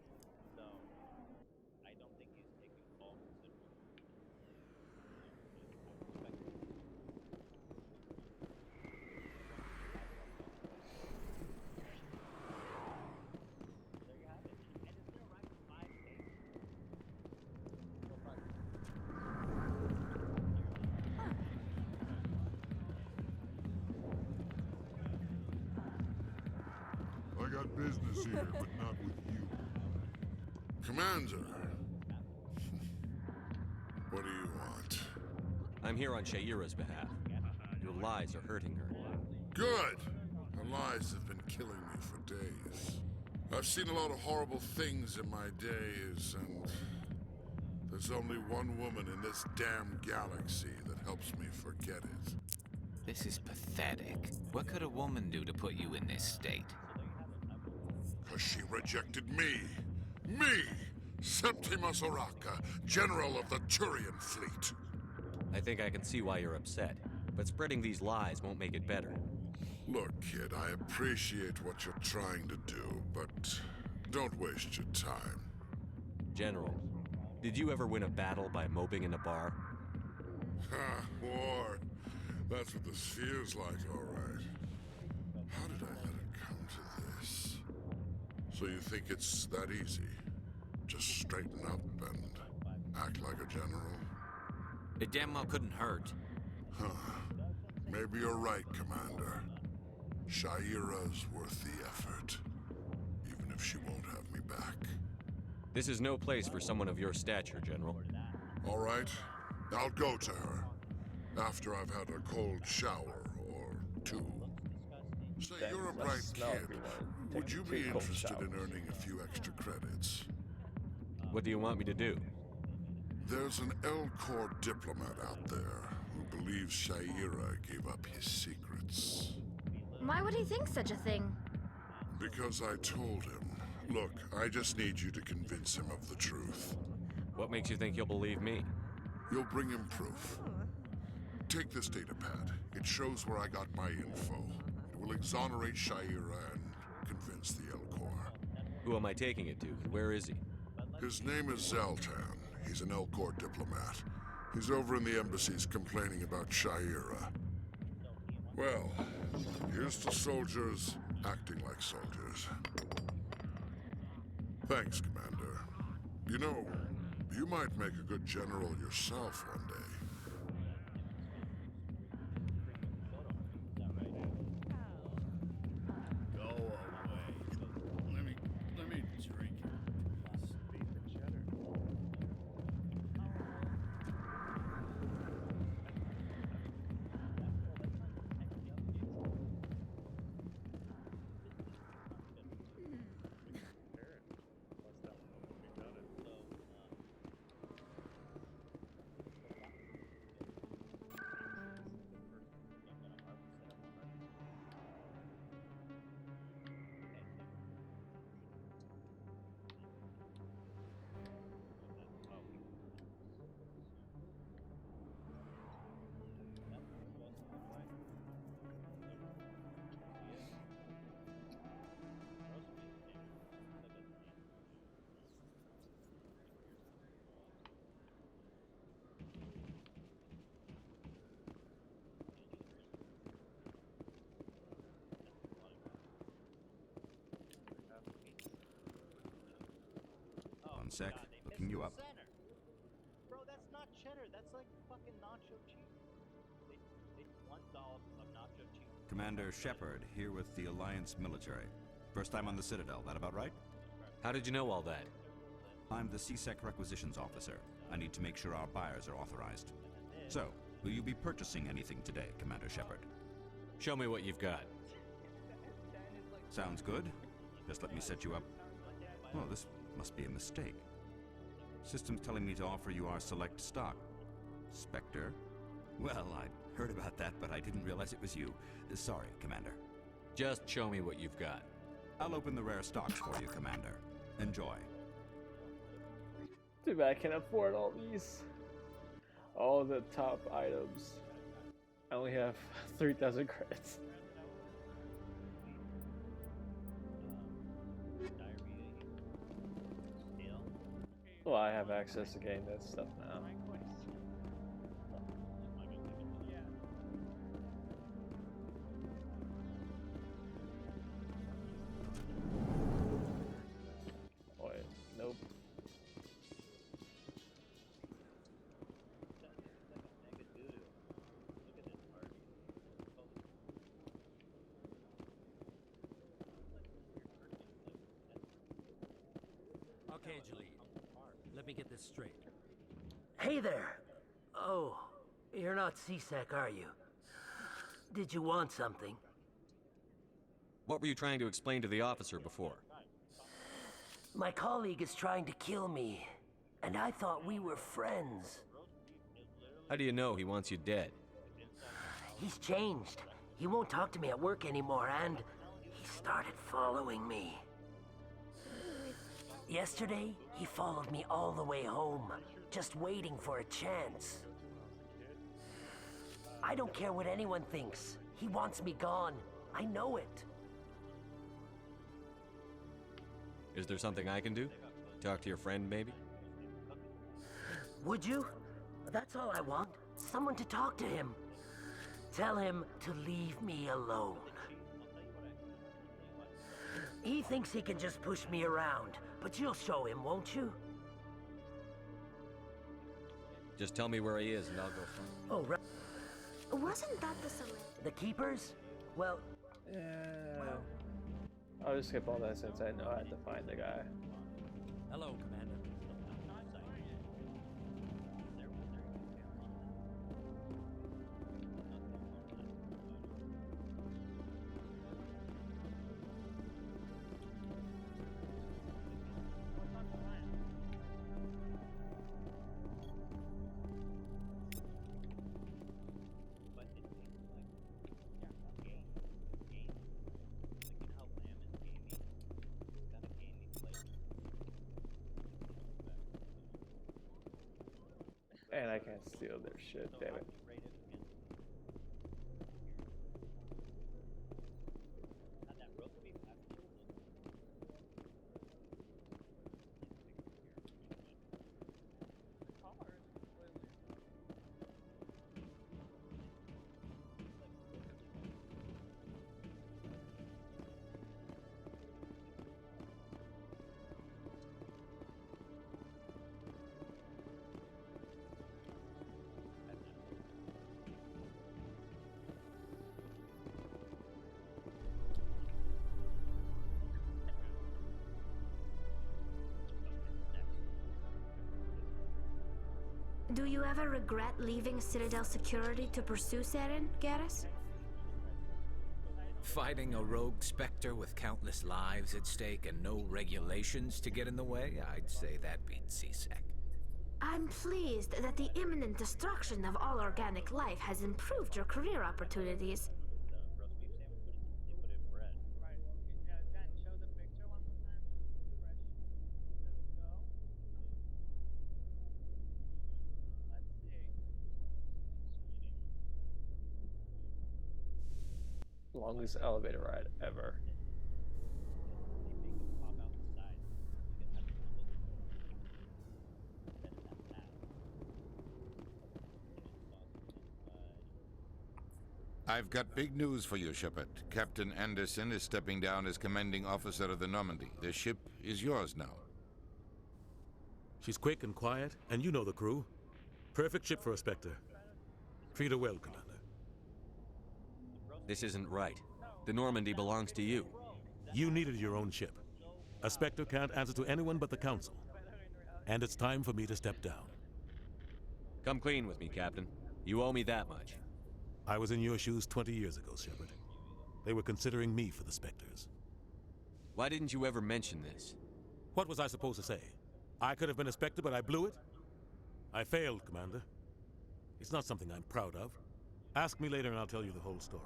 Speaker 10: I got business here, but not with you.
Speaker 6: Commander. What do you want?
Speaker 2: I'm here on Shayira's behalf. Your lies are hurting her.
Speaker 6: Good! Her lies have been killing me for days. I've seen a lot of horrible things in my days, and there's only one woman in this damn galaxy that helps me forget it.
Speaker 19: This is pathetic. What could a woman do to put you in this state?
Speaker 6: Because she rejected me. Me! Septimus Oraka, General of the Turian Fleet.
Speaker 2: I think I can see why you're upset, but spreading these lies won't make it better.
Speaker 6: Look, kid, I appreciate what you're trying to do, but don't waste your time.
Speaker 2: General, did you ever win a battle by moping in a bar?
Speaker 6: Ha, war. That's what this feels like, all right. How did I let it come to this? So you think it's that easy? just straighten up and act like a general?
Speaker 19: It damn well couldn't hurt.
Speaker 6: Huh. Maybe you're right, Commander. Shaira's worth the effort, even if she won't have me back.
Speaker 2: This is no place for someone of your stature, General.
Speaker 6: All right, I'll go to her. After I've had a cold shower or two. Say, you're a bright kid. Would you be interested in earning a few extra credits?
Speaker 2: What do you want me to do?
Speaker 6: There's an L-Corps diplomat out there who believes Shaira gave up his secrets.
Speaker 9: Why would he think such a thing?
Speaker 6: Because I told him. Look, I just need you to convince him of the truth.
Speaker 2: What makes you think he'll believe me?
Speaker 6: You'll bring him proof. Take this data pad. It shows where I got my info. It will exonerate Shaira and convince the L-Corps.
Speaker 2: Who am I taking it to, and where is he?
Speaker 6: His name is Zaltan. He's an L-Corps diplomat. He's over in the embassies complaining about Shaira. Well, here's to soldiers acting like soldiers. Thanks, Commander. You know, you might make a good general yourself one day.
Speaker 5: Go away. Let me drink it.
Speaker 15: One sec, looking you up.
Speaker 17: Bro, that's not cheddar. That's like fucking nacho cheese. They $1 of nacho cheese.
Speaker 15: Commander Shepard, here with the Alliance military. First time on the Citadel, that about right?
Speaker 2: How did you know all that?
Speaker 15: I'm the CSEC requisitions officer. I need to make sure our buyers are authorized. So, will you be purchasing anything today, Commander Shepard?
Speaker 2: Show me what you've got.
Speaker 15: Sounds good. Just let me set you up. Oh, this must be a mistake. System's telling me to offer you our select stock. Spectre? Well, I'd heard about that, but I didn't realize it was you. Sorry, Commander.
Speaker 2: Just show me what you've got.
Speaker 15: I'll open the rare stocks for you, Commander. Enjoy.
Speaker 3: Too bad I can't afford all these. All the top items. I only have 3,000 credits. Well, I have access to getting that stuff now. Wait, nope.
Speaker 20: Okay, Jalid. Let me get this straight.
Speaker 22: Hey there! Oh, you're not CSEC, are you? Did you want something?
Speaker 2: What were you trying to explain to the officer before?
Speaker 22: My colleague is trying to kill me, and I thought we were friends.
Speaker 2: How do you know he wants you dead?
Speaker 22: He's changed. He won't talk to me at work anymore, and he started following me. Yesterday, he followed me all the way home, just waiting for a chance. I don't care what anyone thinks. He wants me gone. I know it.
Speaker 2: Is there something I can do? Talk to your friend, maybe?
Speaker 22: Would you? That's all I want. Someone to talk to him. Tell him to leave me alone. He thinks he can just push me around, but you'll show him, won't you?
Speaker 2: Just tell me where he is and I'll go find him.
Speaker 22: Oh, right.
Speaker 9: Wasn't that the select?
Speaker 22: The keepers? Well...
Speaker 3: Yeah. I'll just skip all that since I know I have to find the guy.
Speaker 20: Hello, Commander.
Speaker 3: And I can't steal their shit, damn it.
Speaker 9: Do you ever regret leaving Citadel security to pursue Saren, Garrus?
Speaker 19: Fighting a rogue Spectre with countless lives at stake and no regulations to get in the way? I'd say that beats CSEC.
Speaker 9: I'm pleased that the imminent destruction of all organic life has improved your career opportunities.
Speaker 3: Longest elevator ride ever.
Speaker 10: I've got big news for you, Shepard. Captain Anderson is stepping down as commanding officer of the Normandy. The ship is yours now.
Speaker 12: She's quick and quiet, and you know the crew. Perfect ship for a Spectre. Treat her well, Commander.
Speaker 2: This isn't right. The Normandy belongs to you.
Speaker 12: You needed your own ship. A Spectre can't answer to anyone but the Council. And it's time for me to step down.
Speaker 2: Come clean with me, Captain. You owe me that much.
Speaker 12: I was in your shoes 20 years ago, Shepard. They were considering me for the Spectres.
Speaker 2: Why didn't you ever mention this?
Speaker 12: What was I supposed to say? I could have been a Spectre, but I blew it? I failed, Commander. It's not something I'm proud of. Ask me later and I'll tell you the whole story.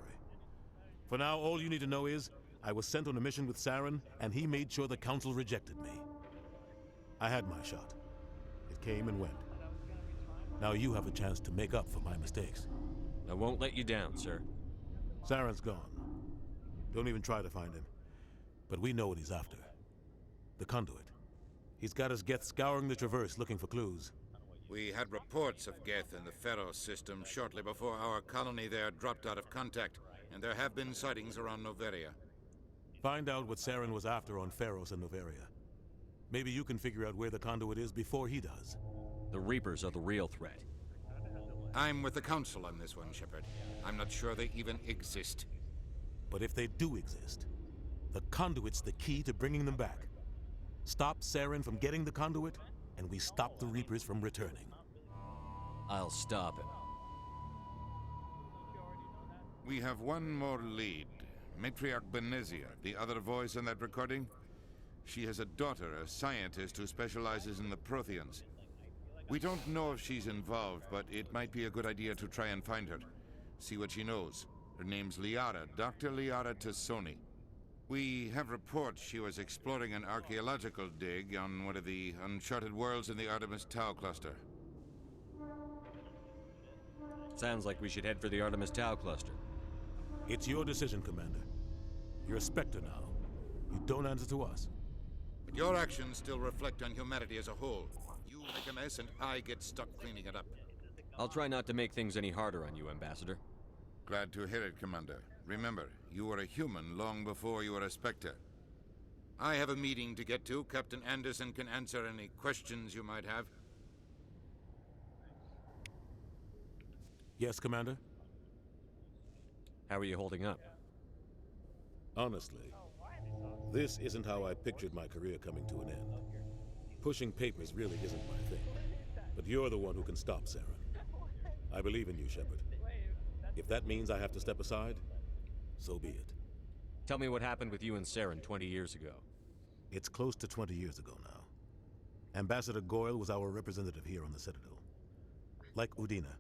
Speaker 12: For now, all you need to know is, I was sent on a mission with Saren, and he made sure the Council rejected me. I had my shot. It came and went. Now you have a chance to make up for my mistakes.
Speaker 2: I won't let you down, sir.
Speaker 12: Saren's gone. Don't even try to find him. But we know what he's after. The conduit. He's got his Geth scouring the Traverse looking for clues.
Speaker 10: We had reports of Geth in the Pharos system shortly before our colony there dropped out of contact, and there have been sightings around Noveria.
Speaker 12: Find out what Saren was after on Pharos and Noveria. Maybe you can figure out where the conduit is before he does.
Speaker 2: The Reapers are the real threat.
Speaker 10: I'm with the Council on this one, Shepard. I'm not sure they even exist.
Speaker 12: But if they do exist, the conduit's the key to bringing them back. Stop Saren from getting the conduit, and we stop the Reapers from returning.
Speaker 2: I'll stop him.
Speaker 10: We have one more lead. Matriarch Benezia, the other voice in that recording. She has a daughter, a scientist who specializes in the Protheans. We don't know if she's involved, but it might be a good idea to try and find her. See what she knows. Her name's Liara, Dr. Liara Tassoni. We have reports she was exploring an archaeological dig on one of the uncharted worlds in the Artemis Tau cluster.
Speaker 2: Sounds like we should head for the Artemis Tau cluster.
Speaker 12: It's your decision, Commander. You're a Spectre now. You don't answer to us.
Speaker 10: But your actions still reflect on humanity as a whole. You make a mess and I get stuck cleaning it up.
Speaker 2: I'll try not to make things any harder on you, Ambassador.
Speaker 10: Glad to hear it, Commander. Remember, you were a human long before you were a Spectre. I have a meeting to get to. Captain Anderson can answer any questions you might have.
Speaker 12: Yes, Commander?
Speaker 2: How are you holding up?
Speaker 12: Honestly, this isn't how I pictured my career coming to an end. Pushing papers really isn't my thing. But you're the one who can stop Saren. I believe in you, Shepard. If that means I have to step aside, so be it.
Speaker 2: Tell me what happened with you and Saren 20 years ago.
Speaker 12: It's close to 20 years ago now. Ambassador Goyle was our representative here on the Citadel. Like Udina,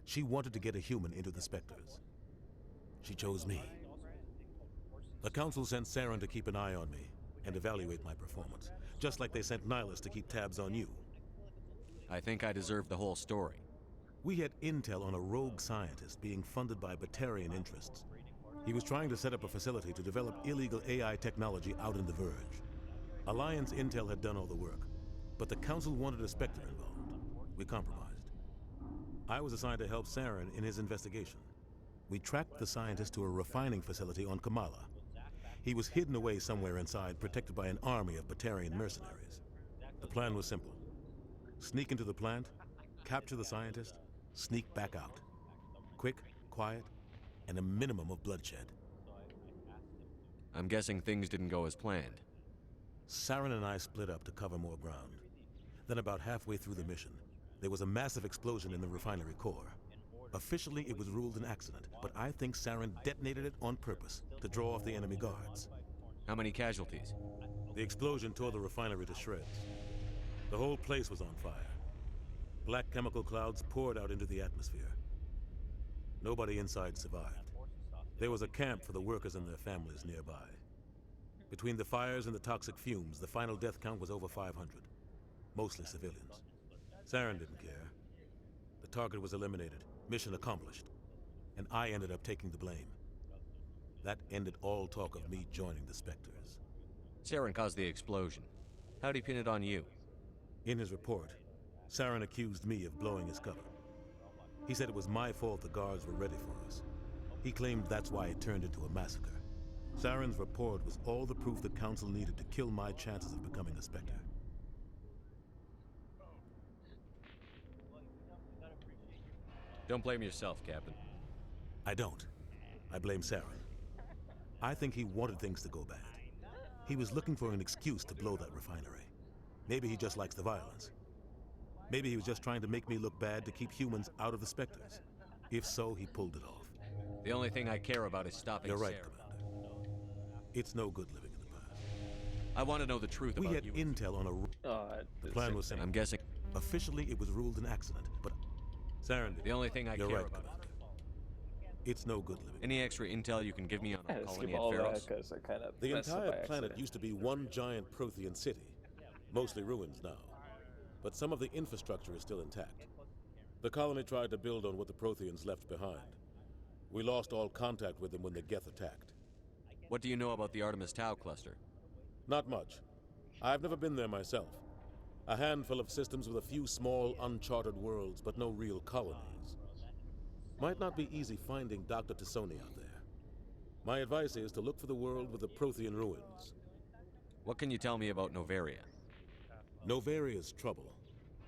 Speaker 12: she wanted to get a human into the Spectres. She chose me. The Council sent Saren to keep an eye on me and evaluate my performance, just like they sent Nihilus to keep tabs on you.
Speaker 2: I think I deserve the whole story.
Speaker 12: We had intel on a rogue scientist being funded by Batarian interests. He was trying to set up a facility to develop illegal AI technology out in the Verge. Alliance intel had done all the work, but the Council wanted a Spectre involved. We compromised. I was assigned to help Saren in his investigation. We tracked the scientist to a refining facility on Kamala. He was hidden away somewhere inside, protected by an army of Batarian mercenaries. The plan was simple. Sneak into the plant, capture the scientist, sneak back out. Quick, quiet, and a minimum of bloodshed.
Speaker 2: I'm guessing things didn't go as planned.
Speaker 12: Saren and I split up to cover more ground. Then about halfway through the mission, there was a massive explosion in the refinery core. Officially, it was ruled an accident, but I think Saren detonated it on purpose to draw off the enemy guards.
Speaker 2: How many casualties?
Speaker 12: The explosion tore the refinery to shreds. The whole place was on fire. Black chemical clouds poured out into the atmosphere. Nobody inside survived. There was a camp for the workers and their families nearby. Between the fires and the toxic fumes, the final death count was over 500. Mostly civilians. Saren didn't care. The target was eliminated, mission accomplished. And I ended up taking the blame. That ended all talk of me joining the Spectres.
Speaker 2: Saren caused the explosion. How'd he pin it on you?
Speaker 12: In his report, Saren accused me of blowing his cover. He said it was my fault the guards were ready for us. He claimed that's why it turned into a massacre. Saren's report was all the proof the Council needed to kill my chances of becoming a Spectre.
Speaker 2: Don't blame yourself, Captain.
Speaker 12: I don't. I blame Saren. I think he wanted things to go bad. He was looking for an excuse to blow that refinery. Maybe he just likes the violence. Maybe he was just trying to make me look bad to keep humans out of the Spectres. If so, he pulled it off.
Speaker 2: The only thing I care about is stopping
Speaker 12: You're right,
Speaker 2: Saren.
Speaker 12: Commander. It's no good living in the past.
Speaker 2: I want to know the truth
Speaker 12: We
Speaker 2: about
Speaker 12: had
Speaker 2: you.
Speaker 12: intel on the plan was simple.
Speaker 2: I'm guessing.
Speaker 12: Officially, it was ruled an accident, but Saren did.
Speaker 2: The only thing I
Speaker 12: You're
Speaker 2: care
Speaker 12: right,
Speaker 2: about.
Speaker 12: Commander. It's no good living.
Speaker 2: Any extra intel you can give me on our colony at
Speaker 3: all that
Speaker 2: Pharos?
Speaker 3: because I kind of
Speaker 12: The entire planet used to be one giant Prothean city. Mostly ruins now. But some of the infrastructure is still intact. The colony tried to build on what the Protheans left behind. We lost all contact with them when the Geth attacked.
Speaker 2: What do you know about the Artemis Tau cluster?
Speaker 12: Not much. I've never been there myself. A handful of systems with a few small, uncharted worlds, but no real colonies. Might not be easy finding Dr. Tassoni out there. My advice is to look for the world with the Prothean ruins.
Speaker 2: What can you tell me about Novaria?
Speaker 12: Novaria's trouble.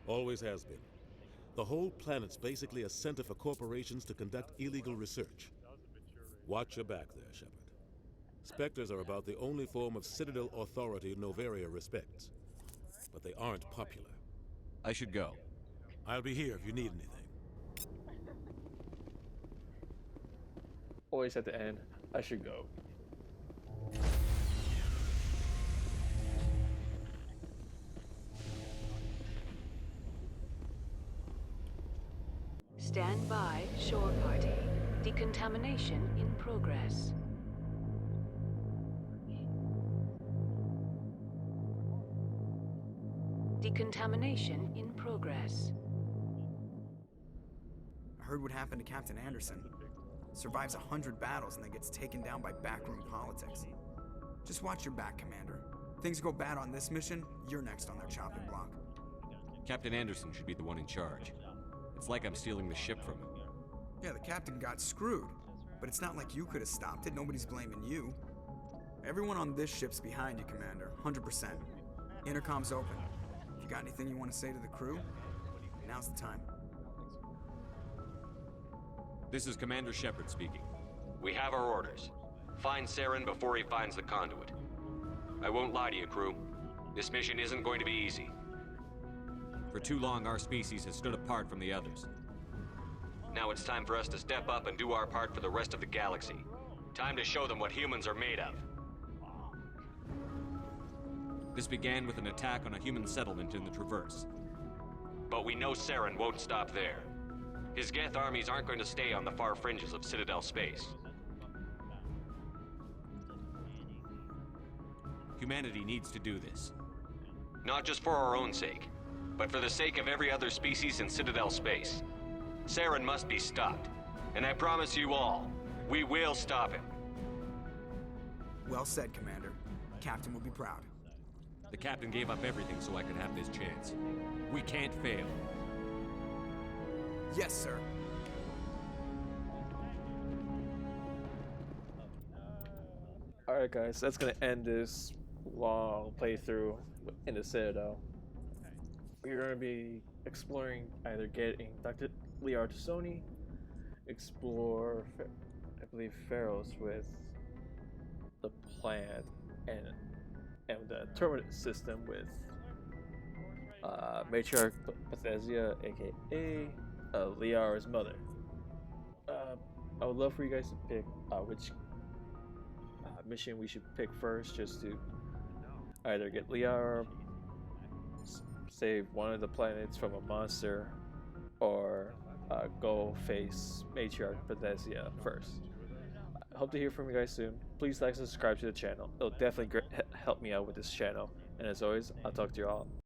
Speaker 12: Always has been. The whole planet's basically a center for corporations to conduct illegal research. Watch your back there, Shepard. Spectres are about the only form of Citadel authority Novaria respects. But they aren't popular.
Speaker 2: I should go.
Speaker 12: I'll be here if you need anything.
Speaker 3: Always at the end, I should go.
Speaker 18: Stand by, shore party. Decontamination in progress. Decontamination in progress.
Speaker 4: I heard what happened to Captain Anderson. Survives 100 battles and then gets taken down by backroom politics. Just watch your back, Commander. Things go bad on this mission, you're next on their chopping block.
Speaker 2: Captain Anderson should be the one in charge. It's like I'm stealing the ship from him.
Speaker 4: Yeah, the captain got screwed, but it's not like you could have stopped it. Nobody's blaming you. Everyone on this ship's behind you, Commander, 100%. Intercom's open. If you got anything you want to say to the crew, now's the time.
Speaker 2: This is Commander Shepard speaking.
Speaker 8: We have our orders. Find Saren before he finds the conduit. I won't lie to you, crew. This mission isn't going to be easy.
Speaker 2: For too long, our species has stood apart from the others.
Speaker 8: Now it's time for us to step up and do our part for the rest of the galaxy. Time to show them what humans are made of.
Speaker 2: This began with an attack on a human settlement in the Traverse.
Speaker 8: But we know Saren won't stop there. His Geth armies aren't going to stay on the far fringes of Citadel space.
Speaker 2: Humanity needs to do this.
Speaker 8: Not just for our own sake, but for the sake of every other species in Citadel space. Saren must be stopped. And I promise you all, we will stop him.
Speaker 4: Well said, Commander. Captain will be proud.
Speaker 2: The captain gave up everything so I could have this chance. We can't fail.
Speaker 4: Yes, sir.
Speaker 3: Alright guys, that's gonna end this long playthrough in the Citadel. We're gonna be exploring either getting Dr. Liar Sony, explore, I believe, Pharaohs with the plant, and the terminate system with Matriarch Bethesda, aka Liar's mother. I would love for you guys to pick which mission we should pick first, just to either get Liar, save one of the planets from a monster, or go face Matriarch Bethesda first. I hope to hear from you guys soon. Please like and subscribe to the channel. It'll definitely help me out with this channel. And as always, I'll talk to you all